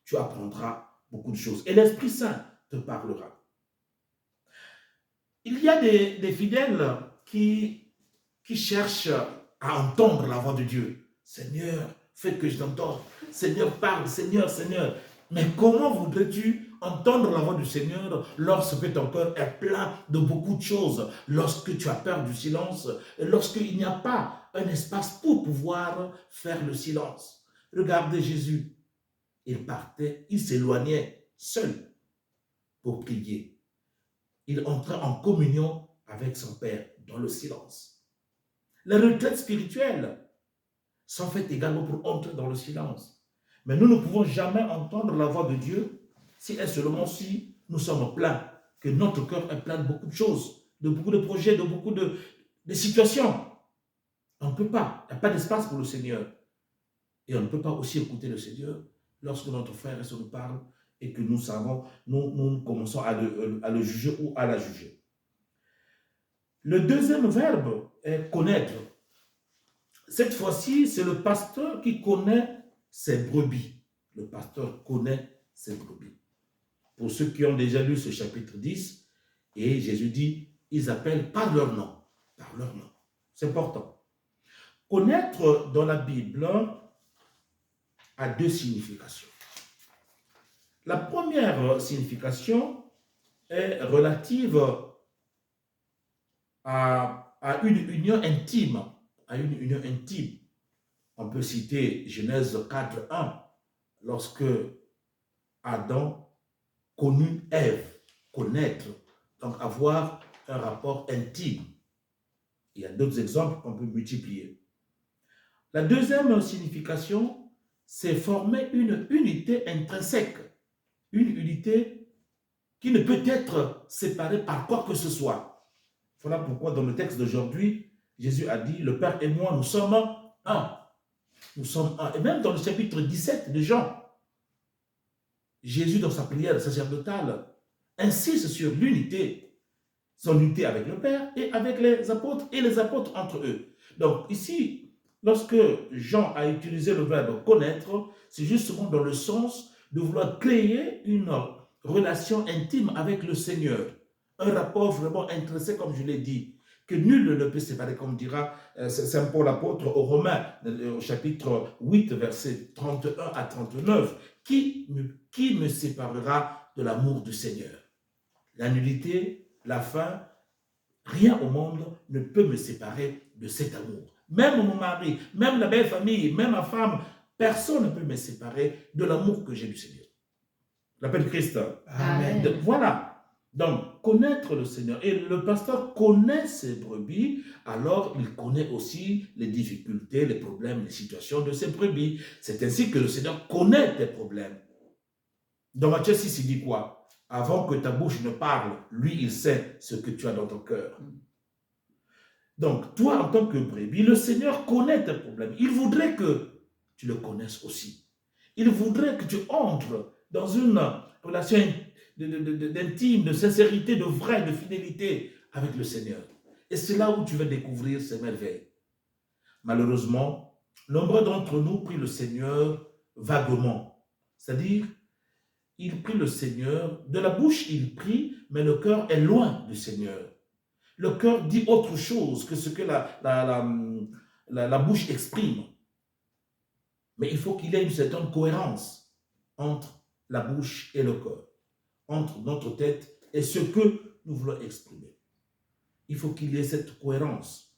tu apprendras beaucoup de choses. Et l'Esprit Saint te parlera. Il y a des fidèles qui cherchent à entendre la voix de Dieu. Seigneur, fais que je t'entende. Seigneur, parle. Seigneur, Seigneur. Mais comment voudrais-tu entendre la voix du Seigneur lorsque ton cœur est plein de beaucoup de choses, lorsque tu as peur du silence, lorsqu'il n'y a pas un espace pour pouvoir faire le silence? Regardez Jésus. Il partait, il s'éloignait seul pour prier. Il entrait en communion avec son Père dans le silence. Les retraites spirituelles sont faites également pour entrer dans le silence. Mais nous ne pouvons jamais entendre la voix de Dieu si et seulement si nous sommes pleins, que notre cœur est plein de beaucoup de choses, de beaucoup de projets, de beaucoup de situations. On ne peut pas, il n'y a pas d'espace pour le Seigneur. Et on ne peut pas aussi écouter le Seigneur lorsque notre frère et sœur nous parle et que nous savons, nous commençons à le juger ou à la juger. Le deuxième verbe est connaître. Cette fois-ci, c'est le pasteur qui connaît ses brebis. Le pasteur connaît ses brebis. Pour ceux qui ont déjà lu ce chapitre 10, et Jésus dit, ils appellent par leur nom. Par leur nom. C'est important. Connaître dans la Bible a deux significations. La première signification est relative à une union intime. À une union intime. On peut citer Genèse 4:1, lorsque Adam connut Ève, connaître, donc avoir un rapport intime. Il y a d'autres exemples qu'on peut multiplier. La deuxième signification, c'est former une unité intrinsèque, une unité qui ne peut être séparée par quoi que ce soit. Voilà pourquoi dans le texte d'aujourd'hui, Jésus a dit, le Père et moi, nous sommes un. Nous sommes un. Et même dans le chapitre 17 de Jean, Jésus, dans sa prière sacerdotale, insiste sur l'unité, son unité avec le Père et avec les apôtres et les apôtres entre eux. Donc ici, lorsque Jean a utilisé le verbe connaître, c'est justement dans le sens de vouloir créer une relation intime avec le Seigneur. Un rapport vraiment intrinsèque, comme je l'ai dit, que nul ne peut séparer, comme dira Saint Paul l'apôtre aux Romains, au chapitre 8, versets 31 à 39. Qui me séparera de l'amour du Seigneur? La nullité, la faim, rien au monde ne peut me séparer de cet amour. Même mon mari, même la belle famille, même ma femme, personne ne peut me séparer de l'amour que j'ai du Seigneur. L'appel de Christ. Amen. Voilà. Donc, connaître le Seigneur. Et le pasteur connaît ses brebis, alors il connaît aussi les difficultés, les problèmes, les situations de ses brebis. C'est ainsi que le Seigneur connaît tes problèmes. Dans Matthieu 6, il dit quoi? Avant que ta bouche ne parle, lui, il sait ce que tu as dans ton cœur. Donc, toi, en tant que brebis, le Seigneur connaît tes problèmes. Il voudrait que tu le connaisses aussi. Il voudrait que tu entres dans une relation d'intime, de sincérité, de vrai, de fidélité avec le Seigneur. Et c'est là où tu vas découvrir ces merveilles. Malheureusement, nombreux d'entre nous prient le Seigneur vaguement. C'est-à-dire, il prie le Seigneur, de la bouche il prie, mais le cœur est loin du Seigneur. Le cœur dit autre chose que ce que la bouche exprime. Mais il faut qu'il y ait une certaine cohérence entre la bouche et le cœur, entre notre tête et ce que nous voulons exprimer. Il faut qu'il y ait cette cohérence.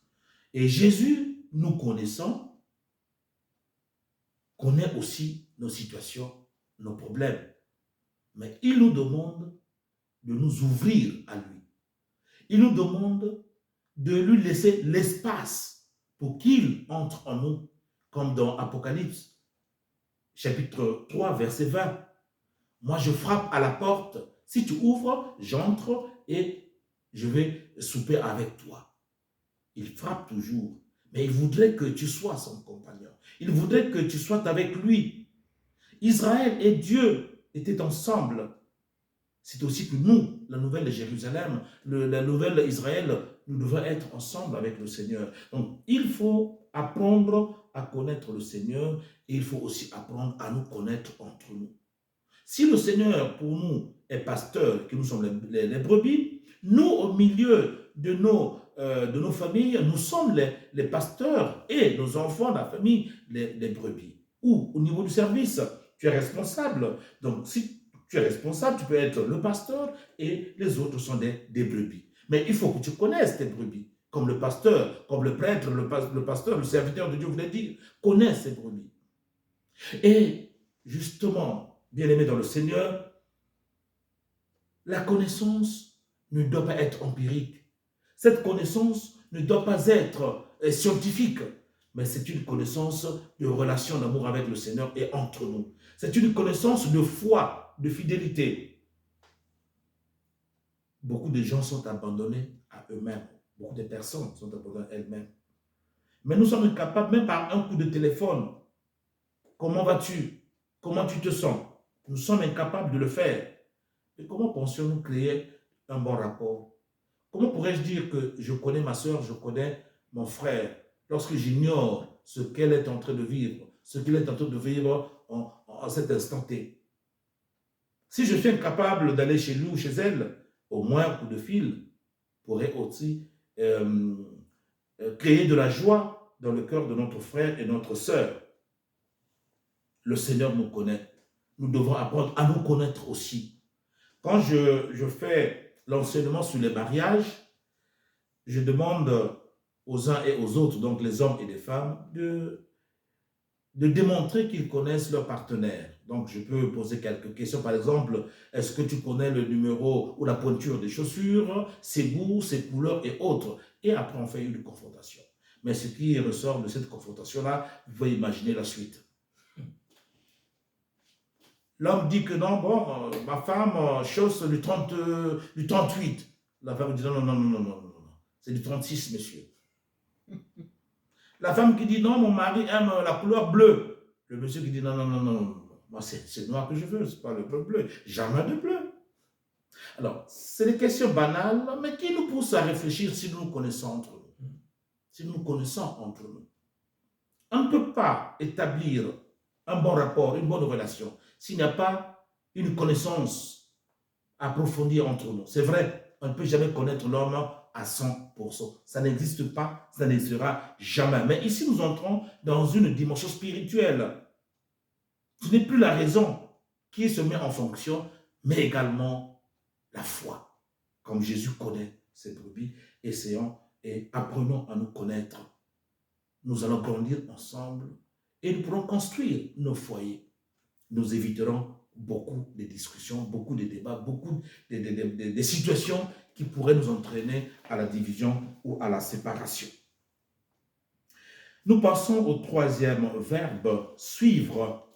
Et Jésus, nous connaissant, connaît aussi nos situations, nos problèmes. Mais il nous demande de nous ouvrir à lui. Il nous demande de lui laisser l'espace pour qu'il entre en nous, comme dans Apocalypse, chapitre 3, verset 20. Moi, je frappe à la porte. Si tu ouvres, j'entre et je vais souper avec toi. Il frappe toujours, mais il voudrait que tu sois son compagnon. Il voudrait que tu sois avec lui. Israël et Dieu étaient ensemble. C'est aussi que nous, la nouvelle de Jérusalem, la nouvelle Israël, nous devons être ensemble avec le Seigneur. Donc, il faut apprendre à connaître le Seigneur et il faut aussi apprendre à nous connaître entre nous. Si le Seigneur, pour nous, est pasteur, que nous sommes les brebis, nous, au milieu de nos familles, nous sommes les pasteurs et nos enfants, la famille, les brebis. Ou au niveau du service, tu es responsable. Donc, si tu es responsable, tu peux être le pasteur et les autres sont des brebis. Mais il faut que tu connaisses tes brebis. Comme le pasteur, comme le prêtre, le pasteur, le serviteur de Dieu voulait dire, connais ses brebis. Et justement, bien-aimés dans le Seigneur, la connaissance ne doit pas être empirique. Cette connaissance ne doit pas être scientifique, mais c'est une connaissance de relation d'amour avec le Seigneur et entre nous. C'est une connaissance de foi, de fidélité. Beaucoup de gens sont abandonnés à eux-mêmes. Beaucoup de personnes sont abandonnées à elles-mêmes. Mais nous sommes capables, même par un coup de téléphone, comment vas-tu? Comment tu te sens? Nous sommes incapables de le faire. Et comment pensions-nous créer un bon rapport? Comment pourrais-je dire que je connais ma soeur, je connais mon frère, lorsque j'ignore ce qu'elle est en train de vivre, ce qu'il est en train de vivre en cet instant T? Si je suis incapable d'aller chez lui ou chez elle, au moins un coup de fil pourrait aussi créer de la joie dans le cœur de notre frère et notre sœur. Le Seigneur nous connaît. Nous devons apprendre à nous connaître aussi. Quand je fais l'enseignement sur les mariages, je demande aux uns et aux autres, donc les hommes et les femmes, de démontrer qu'ils connaissent leur partenaire. Donc, je peux poser quelques questions. Par exemple, est-ce que tu connais le numéro ou la pointure des chaussures, ses goûts, ses couleurs et autres? Et après, on fait une confrontation. Mais ce qui ressort de cette confrontation-là, vous pouvez imaginer la suite. L'homme dit que non, bon, ma femme chausse du 38. La femme dit non, c'est du 36, monsieur. La femme qui dit non, mon mari aime la couleur bleue. Le monsieur qui dit non. Moi, c'est noir que je veux, c'est pas le bleu. Jamais de bleu. Alors, c'est des questions banales, mais qui nous poussent à réfléchir si nous nous connaissons entre nous. Si nous nous connaissons entre nous. On ne peut pas établir un bon rapport, une bonne relation, s'il n'y a pas une connaissance approfondie entre nous. C'est vrai, on ne peut jamais connaître l'homme à 100%. Ça n'existe pas, ça n'existera jamais. Mais ici, nous entrons dans une dimension spirituelle. Ce n'est plus la raison qui se met en fonction, mais également la foi. Comme Jésus connaît ses brebis, essayons et apprenons à nous connaître. Nous allons grandir ensemble et nous pourrons construire nos foyers. Nous éviterons beaucoup de discussions, beaucoup de débats, beaucoup de situations qui pourraient nous entraîner à la division ou à la séparation. Nous passons au troisième verbe, suivre.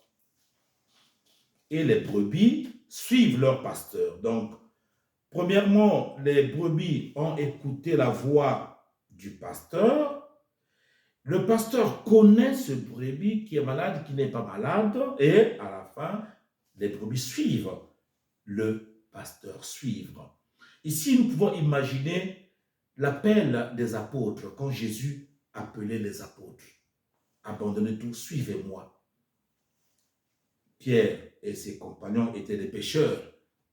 Et les brebis suivent leur pasteur. Donc, premièrement, les brebis ont écouté la voix du pasteur. Le pasteur connaît ce brebis qui est malade, qui n'est pas malade. Et à la fin, les brebis suivent le pasteur, suivre. Ici, nous pouvons imaginer l'appel des apôtres, quand Jésus appelait les apôtres. Abandonnez tout, suivez-moi. Pierre et ses compagnons étaient des pêcheurs.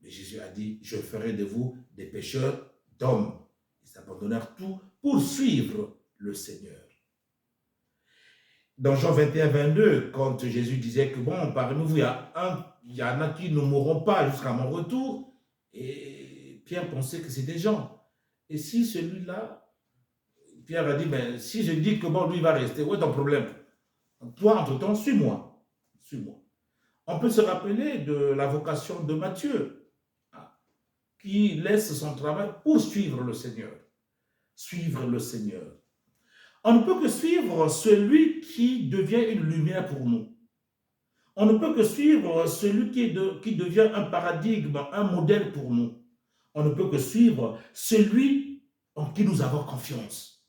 Mais Jésus a dit, je ferai de vous des pêcheurs d'hommes. Ils abandonnèrent tout pour suivre le Seigneur. Dans Jean 21, 22, quand Jésus disait que bon, parmi vous, il y en a qui ne mourront pas jusqu'à mon retour, et Pierre pensait que c'était Jean. Et si celui-là, Pierre a dit, ben, si je dis que bon, lui va rester, où est ton problème? Toi, entre-temps, suis-moi. Suis-moi. On peut se rappeler de la vocation de Matthieu, qui laisse son travail pour suivre le Seigneur. Suivre le Seigneur. On ne peut que suivre celui qui devient une lumière pour nous. On ne peut que suivre celui qui devient un paradigme, un modèle pour nous. On ne peut que suivre celui en qui nous avons confiance,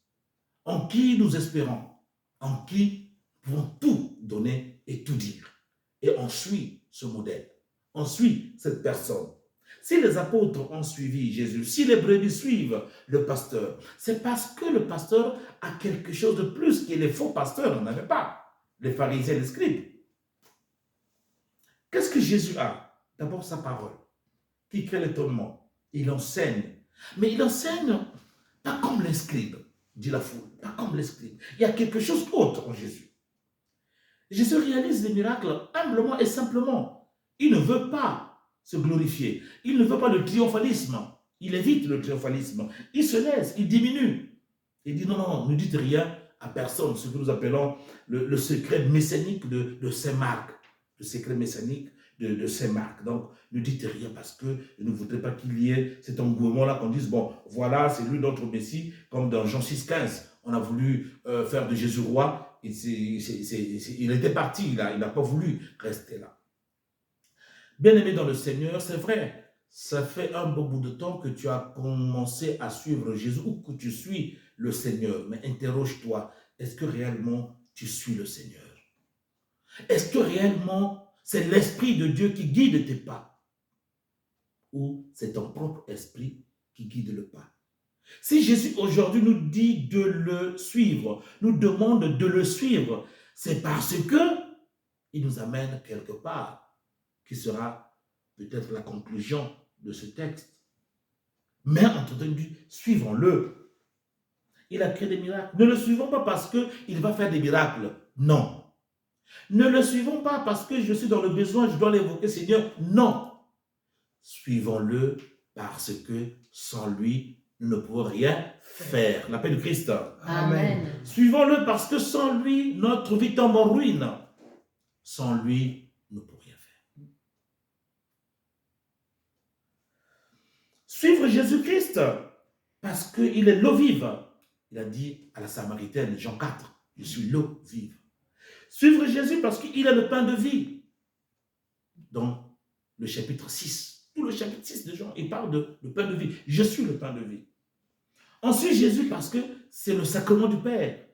en qui nous espérons, en qui nous pouvons tout donner et tout dire. Et on suit ce modèle, on suit cette personne. Si les apôtres ont suivi Jésus, si les brebis suivent le pasteur, c'est parce que le pasteur a quelque chose de plus que les faux pasteurs n'en avaient pas, les pharisiens et les scribes. Qu'est-ce que Jésus a? D'abord sa parole, qui crée l'étonnement. Il enseigne, mais il enseigne pas comme les scribes, dit la foule, pas comme les scribes. Il y a quelque chose d'autre en Jésus. Jésus réalise des miracles humblement et simplement. Il ne veut pas se glorifier. Il ne veut pas le triomphalisme. Il évite le triomphalisme. Il se laisse, il diminue. Il dit non, non, ne dites rien à personne. Ce que nous appelons le secret messianique de Saint Marc. Le secret messianique de Saint Marc. Donc, ne dites rien parce que je ne voudrais pas qu'il y ait cet engouement-là qu'on dise, bon, voilà, c'est lui notre Messie, comme dans Jean 6,15. On a voulu faire de Jésus roi. Il était parti, il n'a pas voulu rester là. Bien-aimé dans le Seigneur, c'est vrai, ça fait un bon bout de temps que tu as commencé à suivre Jésus ou que tu suis le Seigneur. Mais interroge-toi, est-ce que réellement tu suis le Seigneur? Est-ce que réellement c'est l'Esprit de Dieu qui guide tes pas? Ou c'est ton propre esprit qui guide le pas? Si Jésus aujourd'hui nous dit de le suivre, nous demande de le suivre, c'est parce que il nous amène quelque part, qui sera peut-être la conclusion de ce texte. Mais entendu, suivons-le. Il a créé des miracles. Ne le suivons pas parce qu'il va faire des miracles. Non. Ne le suivons pas parce que je suis dans le besoin, je dois l'évoquer, Seigneur. Non. Suivons-le parce que sans lui, nous ne pouvons rien faire. La paix de Christ. Amen. Suivons-le parce que sans lui, notre vie tombe en ruine. Sans lui, nous ne pouvons rien faire. Suivre Jésus-Christ parce qu'il est l'eau vive. Il a dit à la Samaritaine, Jean 4, je suis l'eau vive. Suivre Jésus parce qu'il est le pain de vie. Dans le chapitre 6, tout le chapitre 6 de Jean, il parle de le pain de vie. Je suis le pain de vie. Ensuite, Jésus parce que c'est le sacrement du Père.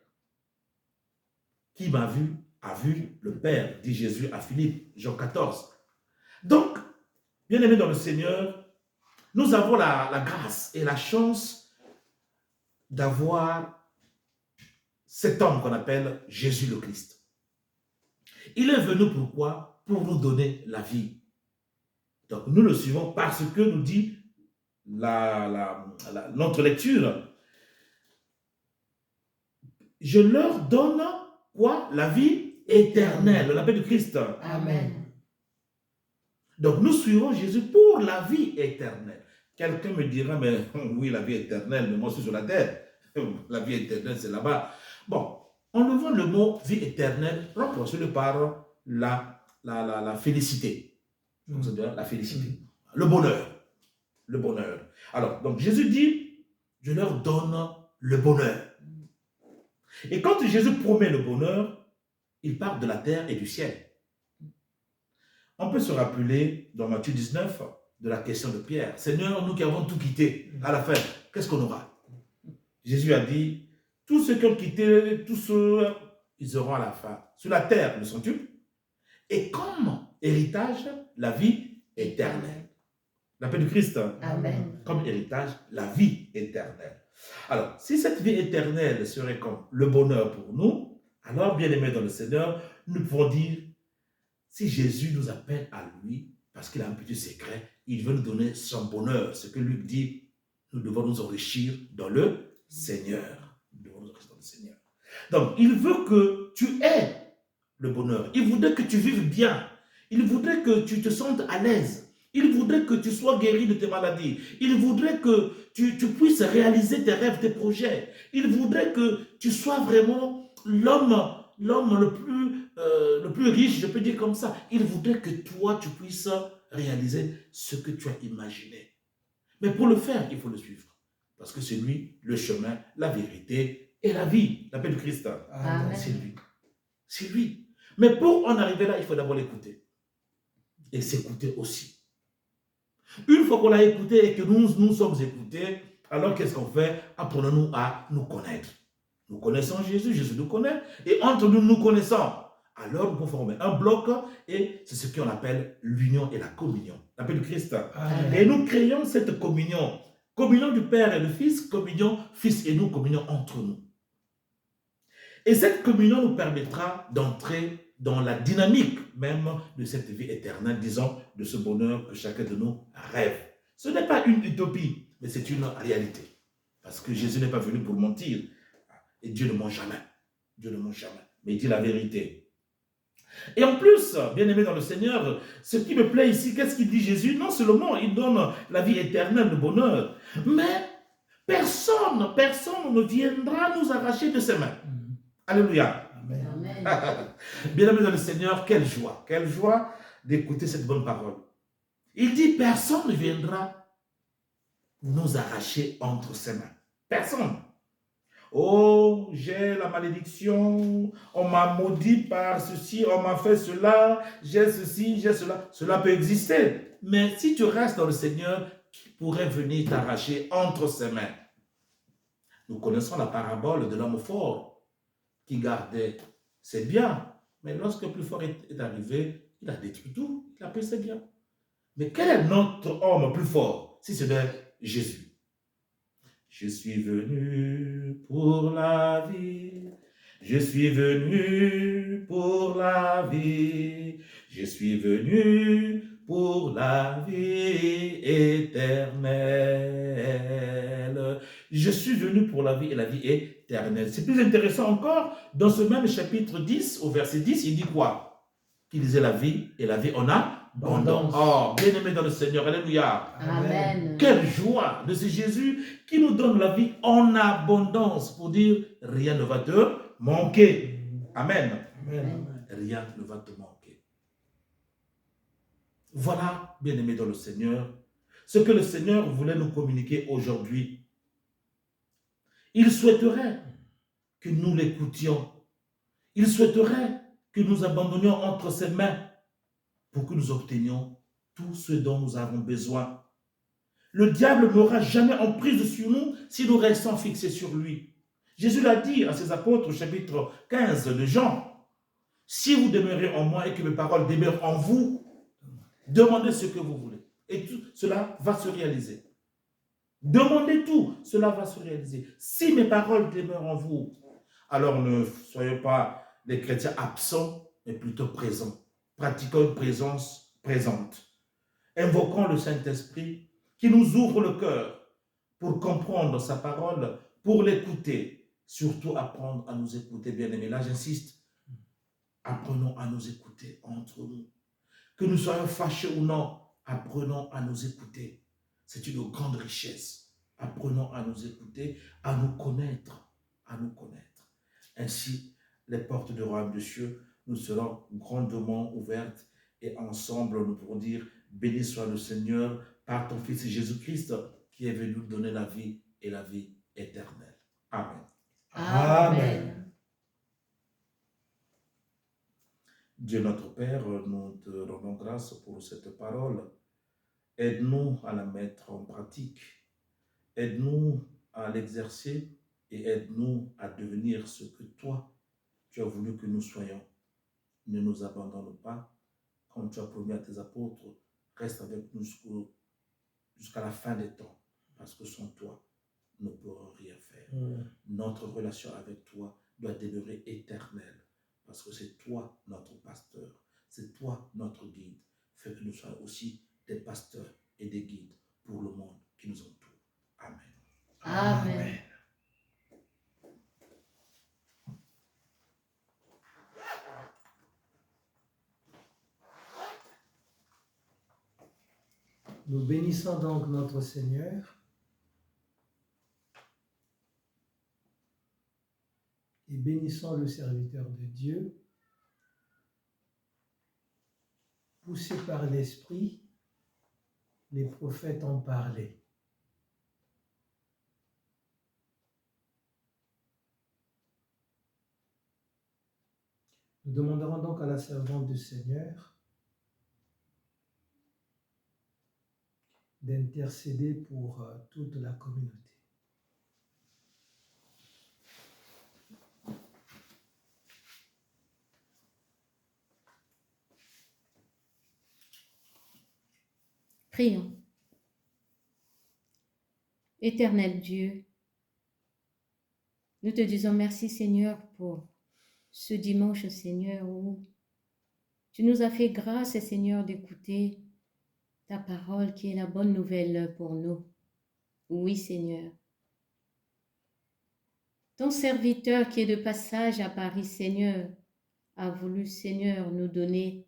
Qui m'a vu, a vu le Père, dit Jésus à Philippe, Jean 14. Donc, bien aimés dans le Seigneur, nous avons la grâce et la chance d'avoir cet homme qu'on appelle Jésus le Christ. Il est venu pourquoi? Pour nous donner la vie. Donc, nous le suivons parce que nous dit notre lecture. Je leur donne quoi? La vie éternelle, la paix de Christ. Amen. Donc, nous suivons Jésus pour la vie éternelle. Quelqu'un me dira, mais oui, la vie éternelle, mais moi je suis sur la terre. La vie éternelle, c'est là-bas. Bon, enlevons le mot vie éternelle, remplaçons-le par la félicité. La félicité. Le bonheur. Le bonheur. Alors, donc Jésus dit, je leur donne le bonheur. Et quand Jésus promet le bonheur, il parle de la terre et du ciel. On peut se rappeler dans Matthieu 19 de la question de Pierre. Seigneur, nous qui avons tout quitté, à la fin, qu'est-ce qu'on aura? Jésus a dit, tous ceux qui ont quitté, tous ceux, ils auront à la fin. Sur la terre, le centuple. Et comme héritage, la vie éternelle. La paix du Christ. Amen. Comme héritage, la vie éternelle. Alors, si cette vie éternelle serait comme le bonheur pour nous, alors, bien aimés dans le Seigneur, nous pouvons dire, si Jésus nous appelle à lui, parce qu'il a un petit secret, il veut nous donner son bonheur. Ce que Luc dit, nous devons nous enrichir dans le Seigneur. Nous devons nous enrichir dans le Seigneur. Donc, il veut que tu aies le bonheur. Il voudrait que tu vives bien. Il voudrait que tu te sentes à l'aise. Il voudrait que tu sois guéri de tes maladies. Il voudrait que tu puisses réaliser tes rêves, tes projets. Il voudrait que tu sois vraiment l'homme le plus riche, je peux dire comme ça. Il voudrait que toi, tu puisses réaliser ce que tu as imaginé. Mais pour le faire, il faut le suivre. Parce que c'est lui le chemin, la vérité et la vie. L'appel du Christ. Amen. C'est lui. C'est lui. Mais pour en arriver là, il faut d'abord l'écouter. Et s'écouter aussi. Une fois qu'on l'a écouté et que nous sommes écoutés, alors qu'est-ce qu'on fait? Apprenons-nous à nous connaître. Nous connaissons Jésus, Jésus nous connaît. Et entre nous, nous connaissons. Alors nous pouvons former un bloc et c'est ce qu'on appelle l'union et la communion. L'appel du Christ. Amen. Et nous créons cette communion. Communion du Père et du Fils, communion Fils et nous, communion entre nous. Et cette communion nous permettra d'entrer dans la dynamique même de cette vie éternelle, disons, de ce bonheur que chacun de nous rêve. Ce n'est pas une utopie, mais c'est une réalité. Parce que Jésus n'est pas venu pour mentir. Et Dieu ne ment jamais. Dieu ne ment jamais. Mais il dit la vérité. Et en plus, bien aimé dans le Seigneur, ce qui me plaît ici, qu'est-ce qu'il dit Jésus? Non seulement il donne la vie éternelle, le bonheur, mais personne ne viendra nous arracher de ses mains. Alléluia. Amen. Amen. Bien aimé dans le Seigneur, quelle joie d'écouter cette bonne parole. Il dit, personne ne viendra nous arracher entre ses mains. Personne. Oh, j'ai la malédiction, on m'a maudit par ceci, on m'a fait cela, j'ai ceci, j'ai cela. Cela peut exister. Mais si tu restes dans le Seigneur, qui pourrait venir t'arracher entre ses mains? Nous connaissons la parabole de l'homme fort qui gardait ses biens. Mais lorsque le plus fort est arrivé, il a détruit tout, il a pris ses biens. Mais quel est notre homme plus fort si ce n'est Jésus? Je suis venu pour la vie, je suis venu pour la vie, je suis venu pour la vie éternelle. Je suis venu pour la vie et la vie éternelle. C'est plus intéressant encore, dans ce même chapitre 10, au verset 10, il dit quoi? Qu'il disait la vie et la vie en abondance. Oh, bien-aimé dans le Seigneur, alléluia. Amen. Quelle joie de ce Jésus qui nous donne la vie en abondance pour dire rien ne va te manquer. Amen. Amen. Rien ne va te manquer. Voilà, bien-aimé dans le Seigneur, ce que le Seigneur voulait nous communiquer aujourd'hui. Il souhaiterait que nous l'écoutions. Il souhaiterait que nous abandonnions entre ses mains pour que nous obtenions tout ce dont nous avons besoin. Le diable n'aura jamais emprise sur nous si nous restons fixés sur lui. Jésus l'a dit à ses apôtres au chapitre 15 de Jean. Si vous demeurez en moi et que mes paroles demeurent en vous, demandez ce que vous voulez. Et tout cela va se réaliser. Demandez tout, cela va se réaliser. Si mes paroles demeurent en vous, alors ne soyons pas des chrétiens absents, mais plutôt présents. Pratiquons une présence présente. Invoquons le Saint-Esprit qui nous ouvre le cœur pour comprendre sa parole, pour l'écouter. Surtout apprendre à nous écouter, bien-aimés. Là, j'insiste. Apprenons à nous écouter entre nous. Que nous soyons fâchés ou non, apprenons à nous écouter. C'est une grande richesse. Apprenons à nous écouter, à nous connaître, à nous connaître. Ainsi, les portes du royaume de cieux nous seront grandement ouvertes et ensemble nous pourrons dire béni soit le Seigneur par ton Fils Jésus-Christ qui est venu nous donner la vie et la vie éternelle. Amen. Amen. Dieu notre Père, nous te rendons grâce pour cette parole. Aide-nous à la mettre en pratique. Aide-nous à l'exercer et aide-nous à devenir ce que toi, tu as voulu que nous soyons. Ne nous abandonne pas. Comme tu as promis à tes apôtres, reste avec nous jusqu'à la fin des temps. Parce que sans toi, nous ne pourrons rien faire. Notre relation avec toi doit demeurer éternelle. Parce que c'est toi notre pasteur. C'est toi notre guide. Fais que nous soyons aussi des pasteurs et des guides pour le monde qui nous entoure. Amen. Amen. Nous bénissons donc notre Seigneur et bénissons le serviteur de Dieu, poussé par l'Esprit, les prophètes ont parlé. Nous demanderons donc à la servante du Seigneur d'intercéder pour toute la communauté. Prions. Éternel Dieu, nous te disons merci Seigneur pour ce dimanche Seigneur où tu nous as fait grâce Seigneur d'écouter ta parole qui est la bonne nouvelle pour nous. Oui Seigneur. Ton serviteur qui est de passage à Paris Seigneur a voulu Seigneur nous donner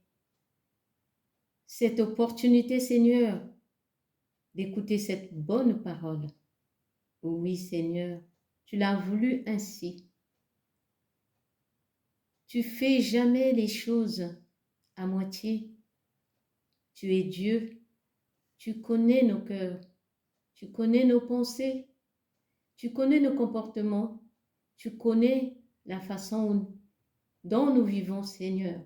cette opportunité Seigneur d'écouter cette bonne parole. Oui Seigneur, tu l'as voulu ainsi. Tu fais jamais les choses à moitié. Tu es Dieu. Tu connais nos cœurs. Tu connais nos pensées. Tu connais nos comportements. Tu connais la façon dont nous vivons, Seigneur.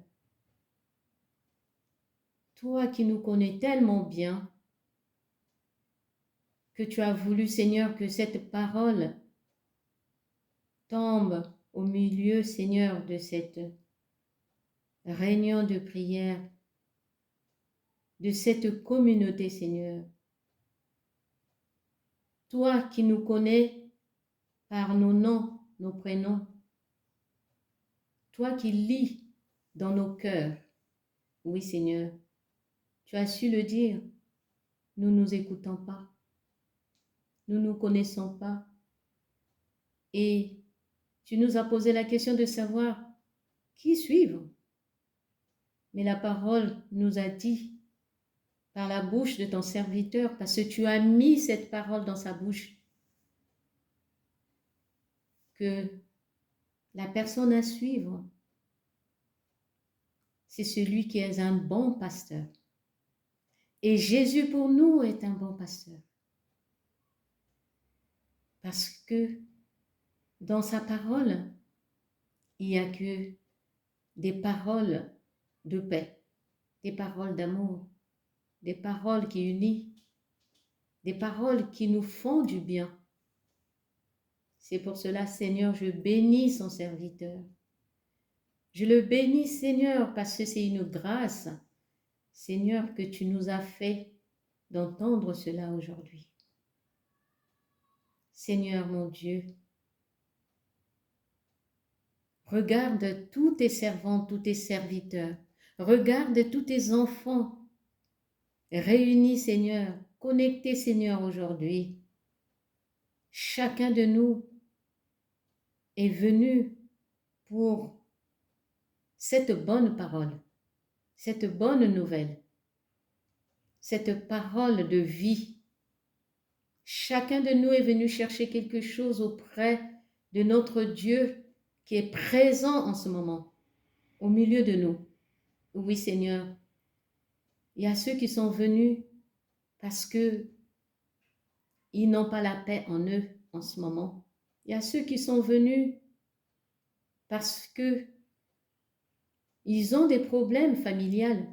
Toi qui nous connais tellement bien, que tu as voulu, Seigneur, que cette parole tombe au milieu, Seigneur, de cette réunion de prière, de cette communauté, Seigneur. Toi qui nous connais par nos noms, nos prénoms, toi qui lis dans nos cœurs, oui, Seigneur, tu as su le dire, nous ne nous écoutons pas, nous ne nous connaissons pas, et tu nous as posé la question de savoir qui suivre. Mais la parole nous a dit par la bouche de ton serviteur, parce que tu as mis cette parole dans sa bouche, que la personne à suivre, c'est celui qui est un bon pasteur. Et Jésus pour nous est un bon pasteur. Parce que dans sa parole, il n'y a que des paroles de paix, des paroles d'amour, des paroles qui unissent, des paroles qui nous font du bien. C'est pour cela, Seigneur, je bénis son serviteur. Je le bénis, Seigneur, parce que c'est une grâce, Seigneur, que tu nous as fait d'entendre cela aujourd'hui. Seigneur, mon Dieu, regarde tous tes servants, tous tes serviteurs. Regarde tous tes enfants réunis, Seigneur, connectés, Seigneur, aujourd'hui. Chacun de nous est venu pour cette bonne parole, cette bonne nouvelle, cette parole de vie. Chacun de nous est venu chercher quelque chose auprès de notre Dieu qui est présent en ce moment, au milieu de nous. Oui, Seigneur, il y a ceux qui sont venus parce que ils n'ont pas la paix en eux en ce moment. Il y a ceux qui sont venus parce que ils ont des problèmes familiales.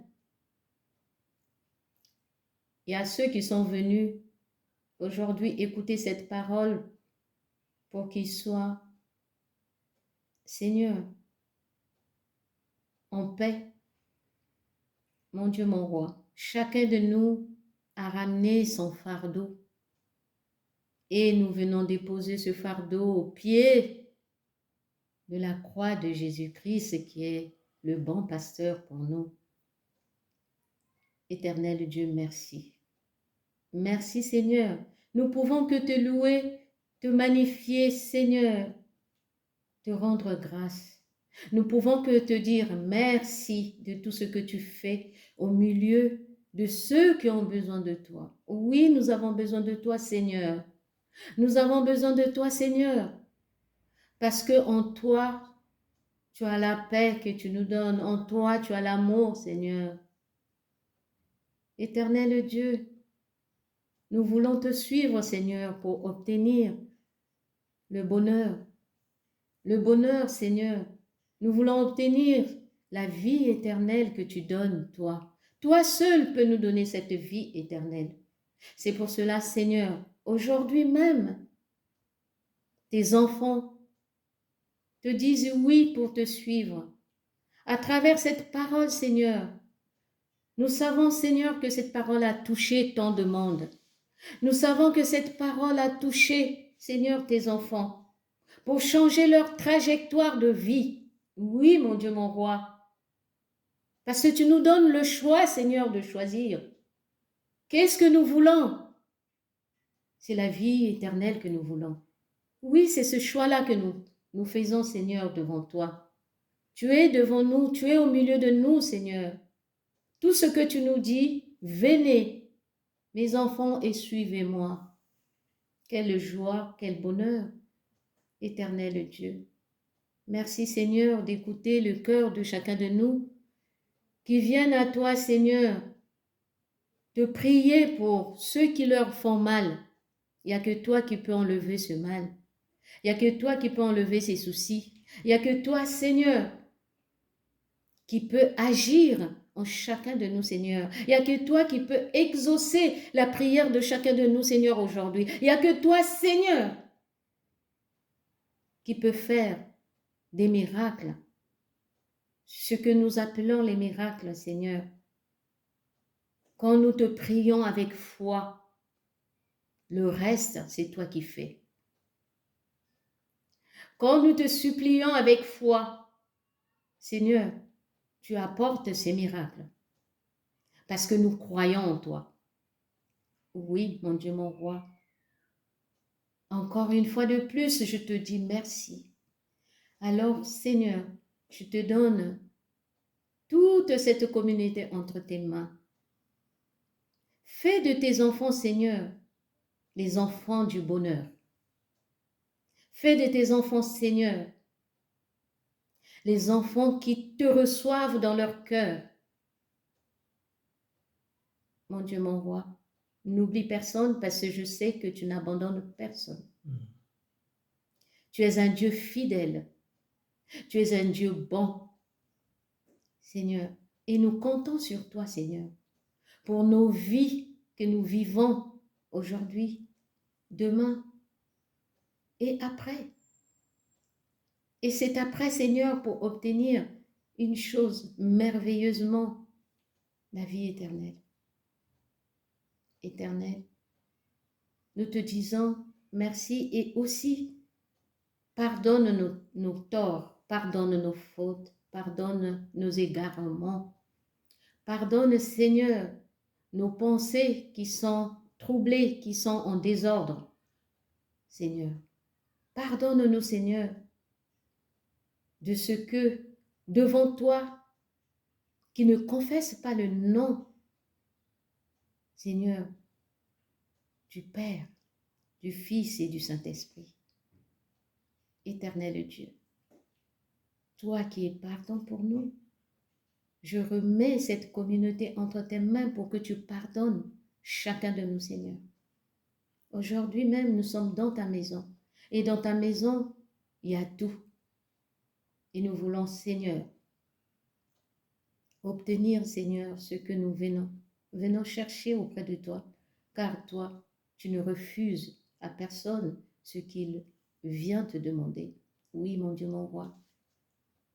Il y a ceux qui sont venus aujourd'hui écouter cette parole pour qu'ils soient, Seigneur, en paix. Mon Dieu, mon roi, chacun de nous a ramené son fardeau et nous venons déposer ce fardeau au pied de la croix de Jésus-Christ qui est le bon pasteur pour nous. Éternel Dieu, merci. Merci Seigneur. Nous pouvons que te louer, te magnifier Seigneur, te rendre grâce. Nous pouvons que te dire merci de tout ce que tu fais au milieu de ceux qui ont besoin de toi. Oui, nous avons besoin de toi Seigneur. Nous avons besoin de toi Seigneur. Parce que en toi, tu as la paix que tu nous donnes. En toi, tu as l'amour Seigneur. Éternel Dieu, nous voulons te suivre, Seigneur, pour obtenir le bonheur. Le bonheur, Seigneur. Nous voulons obtenir la vie éternelle que tu donnes, toi. Toi seul peux nous donner cette vie éternelle. C'est pour cela, Seigneur, aujourd'hui même, tes enfants te disent oui pour te suivre. À travers cette parole, Seigneur, nous savons, Seigneur, que cette parole a touché tant de monde. Nous savons que cette parole a touché, Seigneur, tes enfants, pour changer leur trajectoire de vie. Oui, mon Dieu, mon roi. Parce que tu nous donnes le choix, Seigneur, de choisir. Qu'est-ce que nous voulons? C'est la vie éternelle que nous voulons. Oui, c'est ce choix-là que nous faisons, Seigneur, devant toi. Tu es devant nous, tu es au milieu de nous, Seigneur. Tout ce que tu nous dis, venez, mes enfants, et suivez-moi. Quelle joie, quel bonheur, éternel Dieu. Merci, Seigneur, d'écouter le cœur de chacun de nous qui viennent à toi, Seigneur, de prier pour ceux qui leur font mal. Il n'y a que toi qui peux enlever ce mal. Il n'y a que toi qui peux enlever ces soucis. Il n'y a que toi, Seigneur, qui peut agir en chacun de nous, Seigneur. Il n'y a que toi qui peux exaucer la prière de chacun de nous, Seigneur, aujourd'hui. Il n'y a que toi, Seigneur, qui peut faire des miracles. Ce que nous appelons les miracles, Seigneur. Quand nous te prions avec foi, le reste, c'est toi qui fais. Quand nous te supplions avec foi, Seigneur, tu apportes ces miracles parce que nous croyons en toi. Oui, mon Dieu, mon roi. Encore une fois de plus, je te dis merci. Alors, Seigneur, je te donne toute cette communauté entre tes mains. Fais de tes enfants, Seigneur, les enfants du bonheur. Fais de tes enfants, Seigneur, les enfants qui te reçoivent dans leur cœur. Mon Dieu, mon roi, n'oublie personne parce que je sais que tu n'abandonnes personne. Tu es un Dieu fidèle. Tu es un Dieu bon, Seigneur. Et nous comptons sur toi, Seigneur, pour nos vies que nous vivons aujourd'hui, demain et après. Et c'est après, Seigneur, pour obtenir une chose merveilleusement, la vie éternelle. Éternel, nous te disons merci et aussi pardonne nos torts, pardonne nos fautes, pardonne nos égarements. Pardonne, Seigneur, nos pensées qui sont troublées, qui sont en désordre. Seigneur, pardonne-nous, Seigneur, de ce que, devant toi, qui ne confesse pas le nom, Seigneur, du Père, du Fils et du Saint-Esprit. Éternel Dieu, toi qui es pardon pour nous, je remets cette communauté entre tes mains pour que tu pardonnes chacun de nous, Seigneur. Aujourd'hui même, nous sommes dans ta maison. Et dans ta maison, il y a tout. Et nous voulons, Seigneur, obtenir, Seigneur, ce que nous venons chercher auprès de toi. Car toi, tu ne refuses à personne ce qu'il vient te demander. Oui, mon Dieu, mon roi.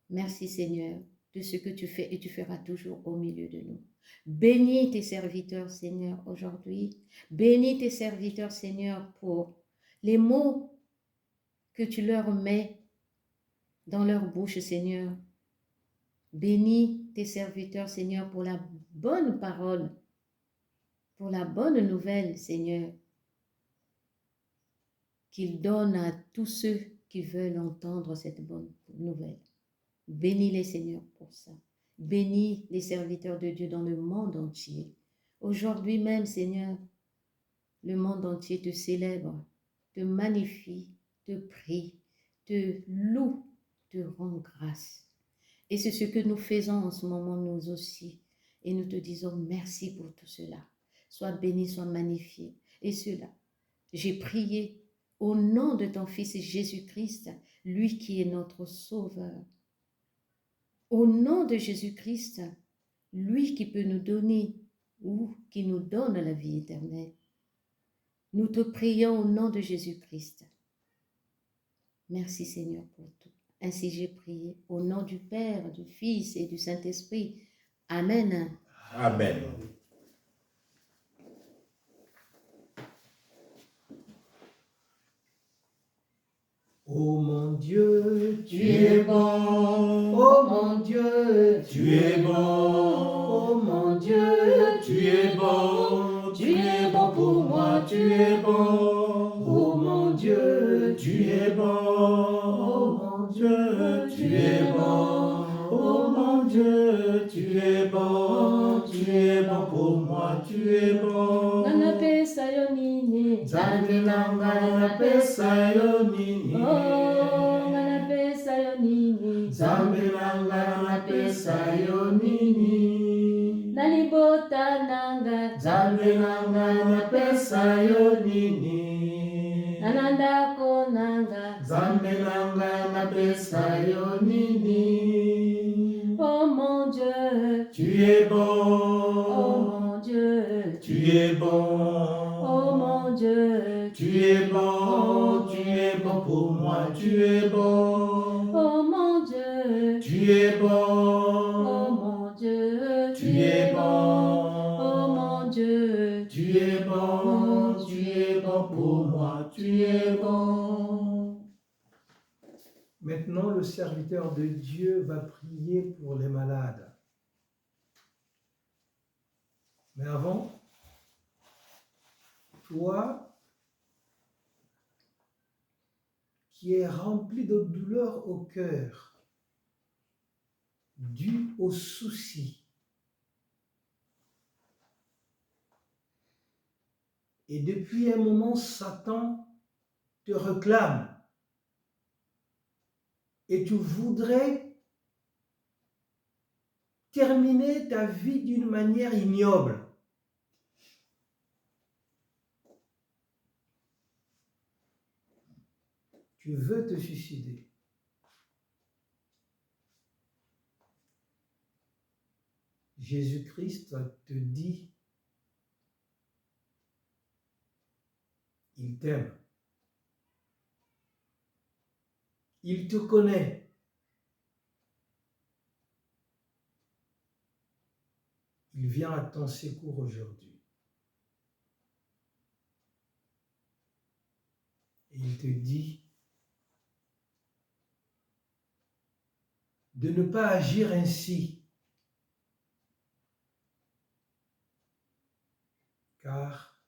Merci, Seigneur, de ce que tu fais et tu feras toujours au milieu de nous. Bénis tes serviteurs, Seigneur, aujourd'hui. Bénis tes serviteurs, Seigneur, pour les mots que tu leur mets dans leur bouche, Seigneur. Bénis tes serviteurs, Seigneur, pour la bonne parole, pour la bonne nouvelle, Seigneur, qu'ils donnent à tous ceux qui veulent entendre cette bonne nouvelle. Bénis-les, Seigneur, pour ça. Bénis les serviteurs de Dieu dans le monde entier. Aujourd'hui même, Seigneur, le monde entier te célèbre, te magnifie, te prie, te loue, te rend grâce. Et c'est ce que nous faisons en ce moment, nous aussi. Et nous te disons merci pour tout cela. Sois béni, sois magnifié. Et cela, j'ai prié au nom de ton Fils Jésus-Christ, lui qui est notre Sauveur. Au nom de Jésus-Christ, lui qui peut nous donner ou qui nous donne la vie éternelle, nous te prions au nom de Jésus-Christ. Merci Seigneur pour tout. Ainsi j'ai prié au nom du Père, du Fils et du Saint-Esprit. Amen. Amen. Ô mon Dieu, Tu es bon, ô mon Dieu, tu es bon, ô mon Dieu, tu es bon pour moi, tu es bon, ô mon Dieu, tu es bon, ô mon Dieu, tu es bon, oh mon Dieu, tu es bon pour moi, tu es bon. Nanapesa yo nini? Nzambe nanga napesa yo nini? Oh, nanapesa yo nini? Nzambe nanga napesa yo nini? Nalibota nanga. Nzambe nanga napesa yo nini? Nanandako nanga. Nzambe nanga napesa yo nini? Oh mon Dieu. Tu es Oh bon, mon Dieu. tu es bon. Oh mon Dieu. Tu es bon pour moi, tu es bon. Oh mon Dieu. Tu es Oh bon, mon Dieu. tu es Oh bon. mon Dieu. Tu es bon pour moi, tu es bon. Maintenant, le serviteur de Dieu va prier pour les malades. Mais avant, toi qui es rempli de douleur au cœur, dû aux soucis, et depuis un moment, Satan te réclame, et tu voudrais terminer ta vie d'une manière ignoble. Tu veux te suicider. Jésus-Christ te dit, il t'aime. Il te connaît. Il vient à ton secours aujourd'hui. Et il te dit de ne pas agir ainsi, car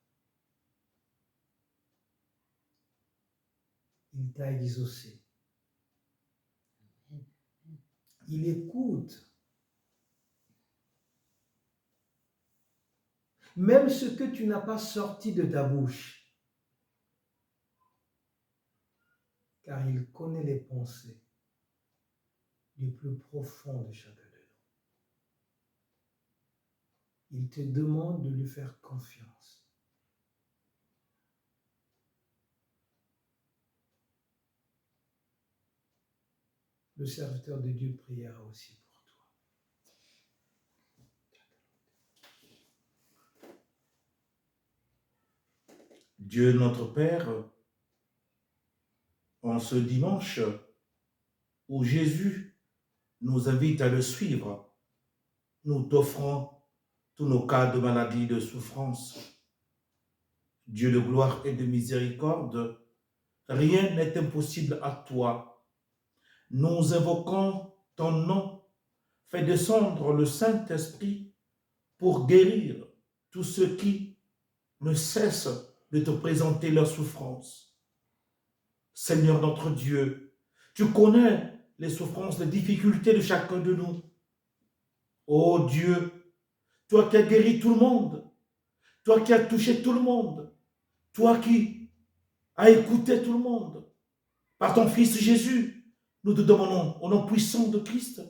il t'a exaucé. Il écoute même ce que tu n'as pas sorti de ta bouche, car il connaît les pensées du plus profond de chacun de nous. Il te demande de lui faire confiance. Le serviteur de Dieu priera aussi pour toi. Dieu notre Père, en ce dimanche où Jésus nous invite à le suivre, nous t'offrons tous nos cas de maladie, de souffrance. Dieu de gloire et de miséricorde, rien n'est impossible à toi. Nous invoquons ton nom, fais descendre le Saint-Esprit pour guérir tous ceux qui ne cessent de te présenter leur souffrance. Seigneur notre Dieu, tu connais les souffrances, les difficultés de chacun de nous. Ô Dieu, toi qui as guéri tout le monde, toi qui as touché tout le monde, toi qui as écouté tout le monde, par ton Fils Jésus, nous te demandons, au nom puissant de Christ,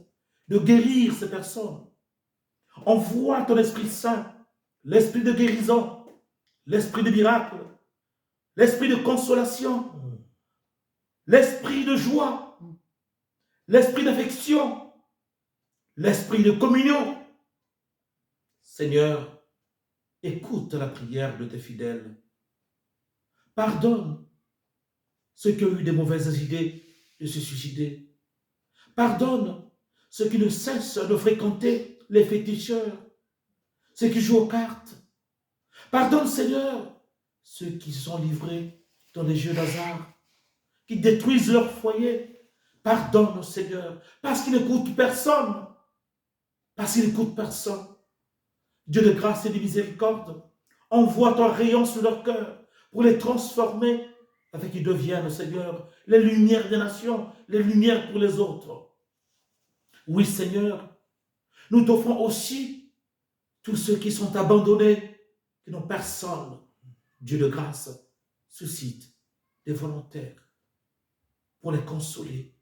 de guérir ces personnes. Envoie ton Esprit Saint, l'Esprit de guérison, l'Esprit de miracle, l'Esprit de consolation, l'Esprit de joie, l'Esprit d'affection, l'esprit de communion. Seigneur, écoute la prière de tes fidèles. Pardonne ceux qui ont eu des mauvaises idées de se suicider. Pardonne ceux qui ne cessent de fréquenter les féticheurs, ceux qui jouent aux cartes. Pardonne, Seigneur, ceux qui se sont livrés dans les jeux d'hasard, qui détruisent leur foyer. Pardonne, Seigneur, parce qu'ils n'écoutent personne. Parce qu'ils n'écoutent personne. Dieu de grâce et de miséricorde, envoie ton rayon sur leur cœur pour les transformer afin qu'ils deviennent, Seigneur, les lumières des nations, les lumières pour les autres. Oui, Seigneur, nous t'offrons aussi tous ceux qui sont abandonnés, qui n'ont personne. Dieu de grâce suscite des volontaires pour les consoler.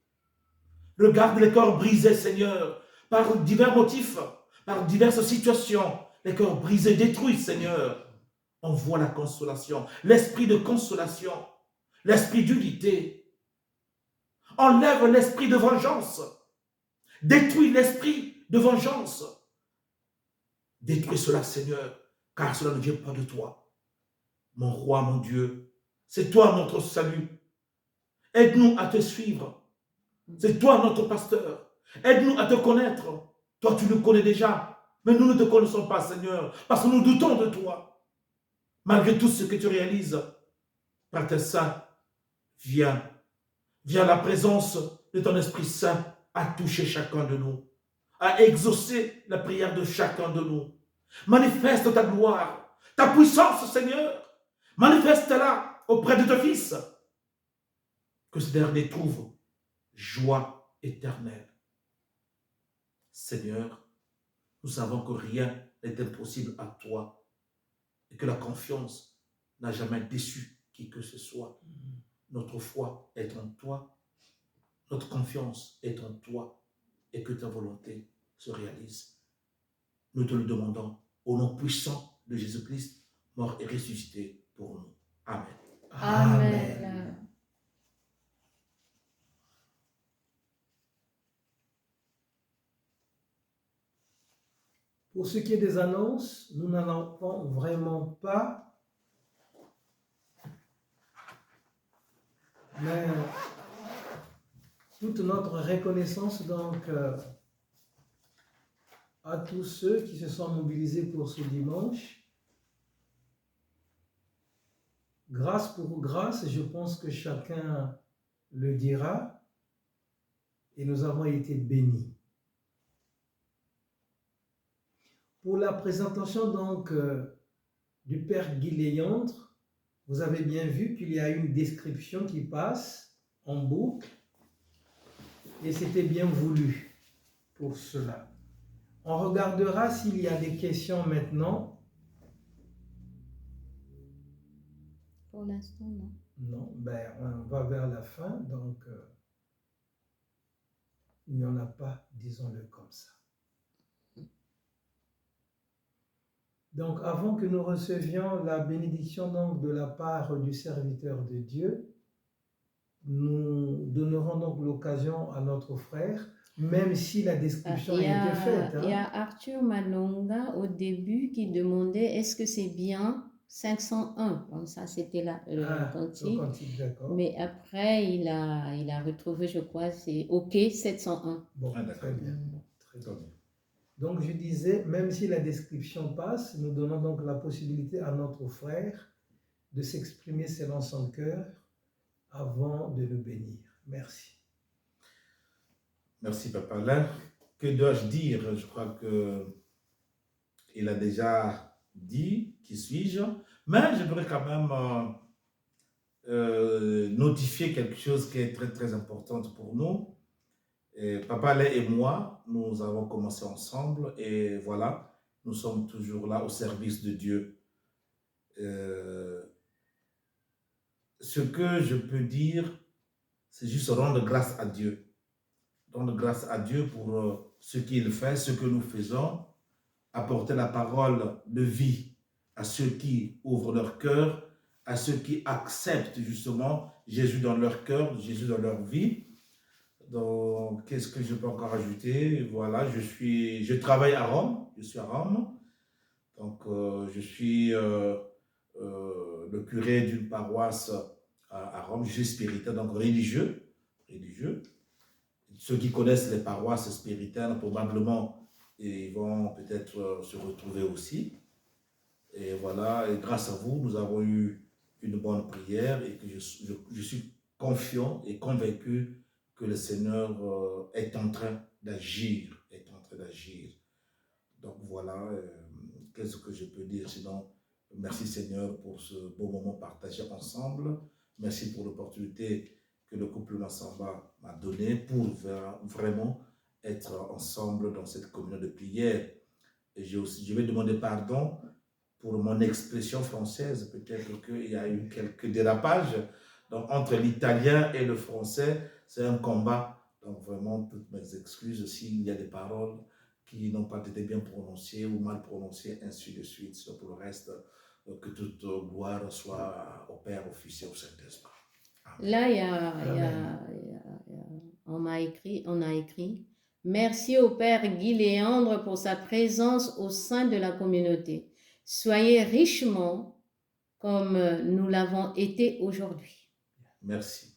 Regarde les cœurs brisés, Seigneur, par divers motifs, par diverses situations. Les cœurs brisés, détruits, Seigneur. Envoie la consolation, l'esprit de consolation, l'esprit d'unité. Enlève l'esprit de vengeance. Détruis l'esprit de vengeance. Détruis cela, Seigneur, car cela ne vient pas de toi. Mon roi, mon Dieu, c'est toi notre salut. Aide-nous à te suivre. C'est toi notre pasteur. Aide-nous à te connaître. Toi, tu nous connais déjà, mais nous ne te connaissons pas, Seigneur, parce que nous doutons de toi. Malgré tout ce que tu réalises, par tes saints, viens la présence de ton Esprit Saint à toucher chacun de nous, à exaucer la prière de chacun de nous. Manifeste ta gloire, ta puissance, Seigneur. Manifeste-la auprès de ton Fils. Que ce dernier trouve joie éternelle. Seigneur, nous savons que rien n'est impossible à toi et que la confiance n'a jamais déçu qui que ce soit. Notre foi est en toi, notre confiance est en toi et que ta volonté se réalise. Nous te le demandons au nom puissant de Jésus-Christ, mort et ressuscité pour nous. Amen. Amen. Pour ce qui est des annonces, nous n'en avons vraiment pas. Mais toute notre reconnaissance donc à tous ceux qui se sont mobilisés pour ce dimanche. Grâce pour grâce, je pense que chacun le dira, et nous avons été bénis. Pour la présentation donc du Père Guy Léandre, vous avez bien vu qu'il y a une description qui passe en boucle, et c'était bien voulu pour cela. On regardera s'il y a des questions maintenant. Pour l'instant, non. Non, ben on va vers la fin, donc il n'y en a pas, disons-le comme ça. Donc, avant que nous recevions la bénédiction donc, de la part du serviteur de Dieu, nous donnerons donc l'occasion à notre frère, même si la description a été faite. Il y a Arthur Malonga au début qui demandait est-ce que c'est bien 501, comme ça c'était le cantique. D'accord. Mais après, il a retrouvé, je crois, c'est OK 701. Bon, très bien. Très bien. Donc je disais, même si la description passe, nous donnons donc la possibilité à notre frère de s'exprimer selon son cœur avant de nous bénir. Merci. Merci, Papa. Là, que dois-je dire? Je crois qu'il a déjà dit qui suis-je, mais je voudrais quand même notifier quelque chose qui est très, très important pour nous. Et Papa Lay et moi, nous avons commencé ensemble et voilà, nous sommes toujours là au service de Dieu. Ce que je peux dire, c'est juste rendre grâce à Dieu. Rendre grâce à Dieu pour ce qu'il fait, ce que nous faisons, apporter la parole de vie à ceux qui ouvrent leur cœur, à ceux qui acceptent justement Jésus dans leur cœur, Jésus dans leur vie. Donc, qu'est-ce que je peux encore ajouter? Voilà, je travaille à Rome, je suis à Rome. Donc, je suis le curé d'une paroisse à Rome. Je suis spiritaire, donc religieux. Ceux qui connaissent les paroisses spiritaires, probablement, ils vont peut-être se retrouver aussi. Et voilà, et grâce à vous, nous avons eu une bonne prière et que je suis confiant et convaincu que le Seigneur est en train d'agir, Donc voilà, qu'est-ce que je peux dire sinon, merci Seigneur pour ce beau moment partagé ensemble. Merci pour l'opportunité que le couple Massamba m'a donnée pour vraiment être ensemble dans cette communion de prière. Et je vais demander pardon pour mon expression française. Peut-être qu'il y a eu quelques dérapages. Donc, entre l'italien et le français, c'est un combat. Donc, vraiment, toutes mes excuses s'il y a des paroles qui n'ont pas été bien prononcées ou mal prononcées, ainsi de suite. Pour le reste, que toute gloire soit au Père, au Fils et au Saint-Esprit. Là, on a écrit merci au Père Guy Léandre pour sa présence au sein de la communauté. Soyez richement comme nous l'avons été aujourd'hui. Merci.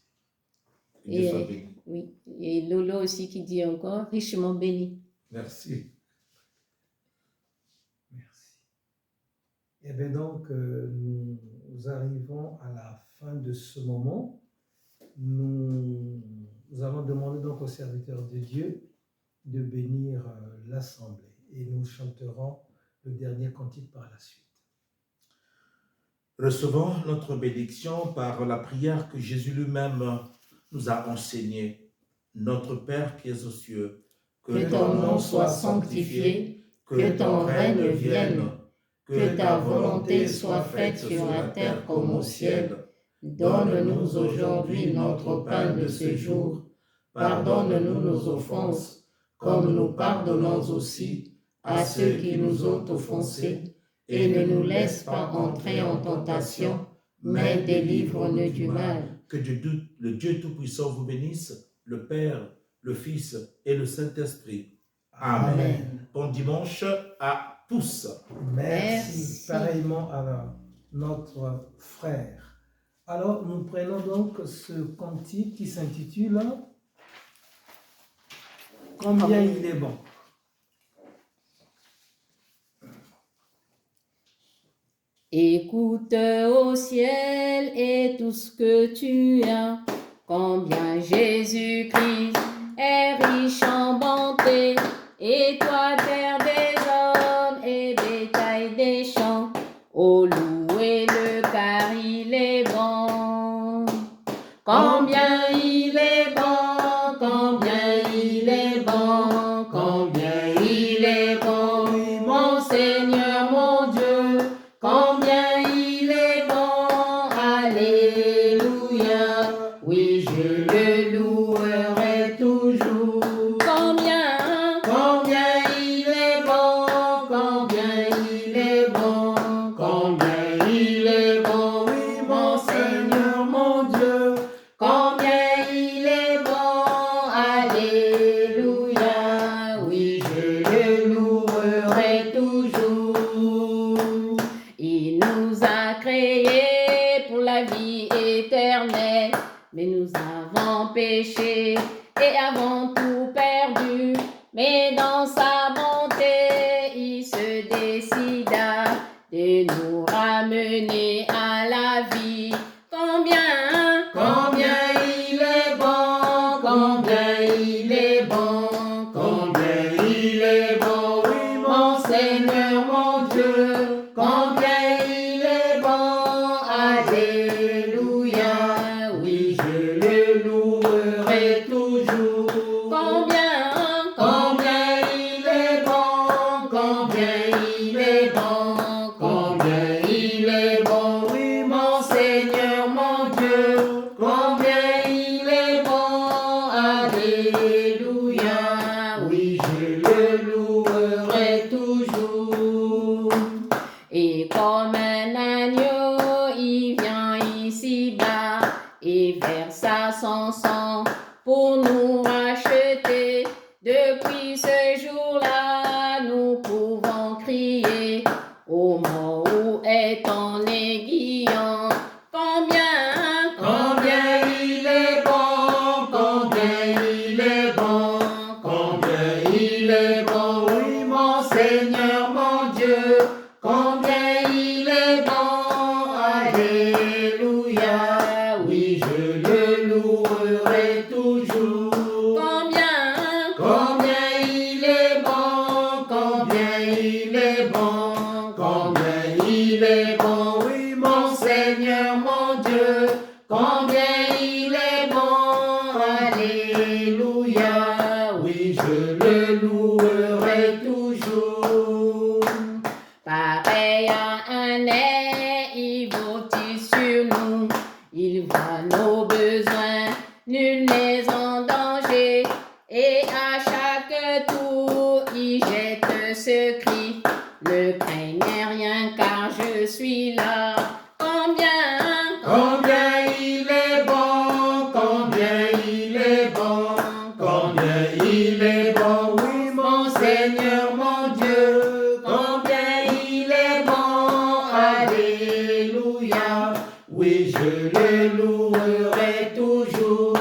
Oui, et Lolo aussi qui dit encore richement béni. Merci. Merci. Et bien donc, nous arrivons à la fin de ce moment. Nous allons demander donc aux serviteurs de Dieu de bénir l'assemblée et nous chanterons le dernier cantique par la suite. Recevons notre bénédiction par la prière que Jésus lui-même nous a enseignée. Notre Père qui es aux cieux, que ton nom soit sanctifié, que ton règne vienne, que ta volonté soit faite sur la terre comme au ciel. Donne-nous aujourd'hui notre pain de ce jour. Pardonne-nous nos offenses, comme nous pardonnons aussi à ceux qui nous ont offensés. Et ne nous laisse pas entrer en tentation, mais délivre-nous du mal. Que le Dieu Tout-Puissant vous bénisse, le Père, le Fils et le Saint-Esprit. Amen. Bon dimanche à tous. Merci. Pareillement à notre frère. Alors, nous prenons donc ce cantique qui s'intitule « Combien il est bon ». Écoute au ciel et tout ce que tu as, combien Jésus-Christ est riche en bonté, et toi terre des hommes et bétail des champs, oh louez-le car il est bon. Combien il est bon, combien il est bon, combien il est bon, mon Seigneur, mon Dieu. Combien il est bon, alléluia, oui je le louerai toujours. Combien il est bon, combien il est bon, combien il est bon, oui mon Seigneur, mon Dieu. Combien il est bon, alléluia, oui je le louerai toujours. Il nous a créés pour la vie éternelle, mais nous avons péché et avons tout perdu. Mais dans sa bonté, il se décida de nous ramener à la vie. Combien il est bon, combien il est bon, combien il est bon, oui mon Seigneur, mon Dieu. Combien il est bon, alléluia, oui je le louerai toujours. Combien il est bon, combien il est bon, combien il est bon, oui mon Seigneur, mon Dieu. Combien il est bon, alléluia, oui je le louerai toujours. Et comme un agneau, il vient ici-bas et versa son sang pour nous racheter. nul n'est en danger. Et à chaque tour, il jette ce cri. Ne craignez rien car je suis là. Combien il est bon, combien il est bon, combien il est bon, oui mon Seigneur, mon Dieu, combien il est bon, alléluia, oui je le louerai toujours.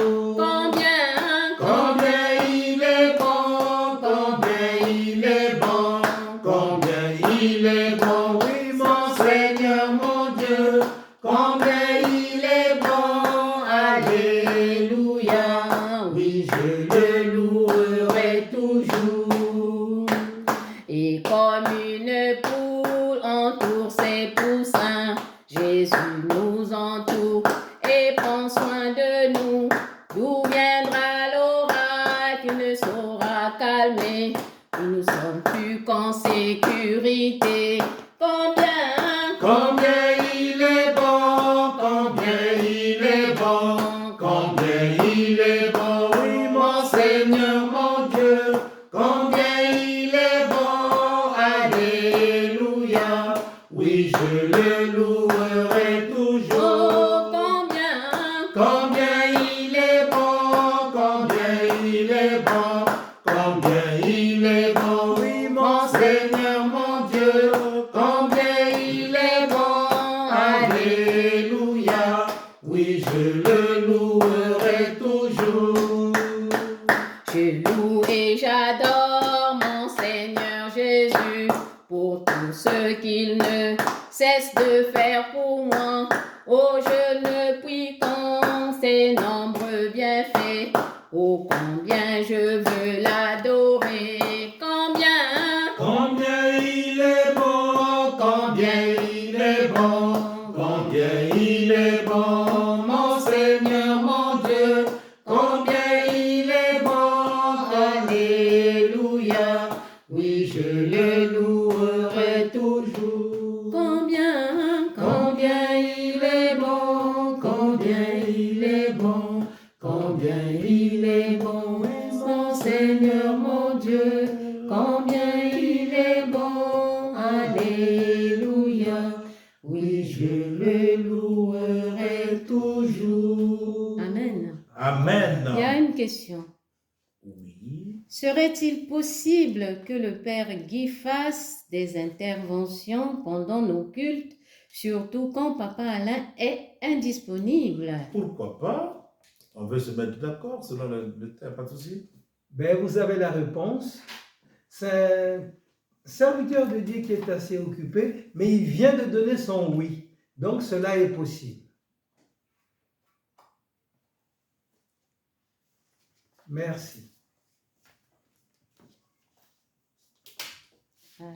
Combien il est bon, combien il est bon, combien il est bon, oui mon Seigneur, mon Dieu, combien il est bon, alléluia, oui je le louerai toujours. Et comme une poule entoure ses poussins, Jésus nous entoure et prend soin de nous. D'où viendra l'orage, tu ne sauras calmer. Nous sommes plus qu'en sécurité. Combien il est bon, combien il est bon, combien il est bon, oui mon Seigneur, mon Dieu, combien il est bon, alléluia, oui je le louerai toujours. Combien il est bon, combien il est bon, combien il est bon, oui mon Seigneur, mon Dieu, combien il est bon, alléluia, oui je le louerai toujours. Je loue et j'adore mon Seigneur Jésus pour tout ce qu'il ne cesse de faire pour moi. Oh, je ne puis qu'en ses nombreux bienfaits. Oh, combien je veux l'adorer. Combien il est bon, combien il est bon, combien il est bon, mon Seigneur, mon Dieu, combien il est bon, alléluia, oui je le louerai toujours. Combien il est bon, combien il est bon, combien il est bon, mon Seigneur, mon Dieu, combien il est bon, alléluia, oui je le louerai toujours. Amen. Amen. Il y a une question. Oui. Serait-il possible que le Père Guy fasse des interventions pendant nos cultes, surtout quand Papa Alain est indisponible? Pourquoi pas? On veut se mettre d'accord selon le thème, pas de souci. Ben, vous avez la réponse. C'est un serviteur de Dieu qui est assez occupé, mais il vient de donner son oui. Donc cela est possible. Merci. Alors.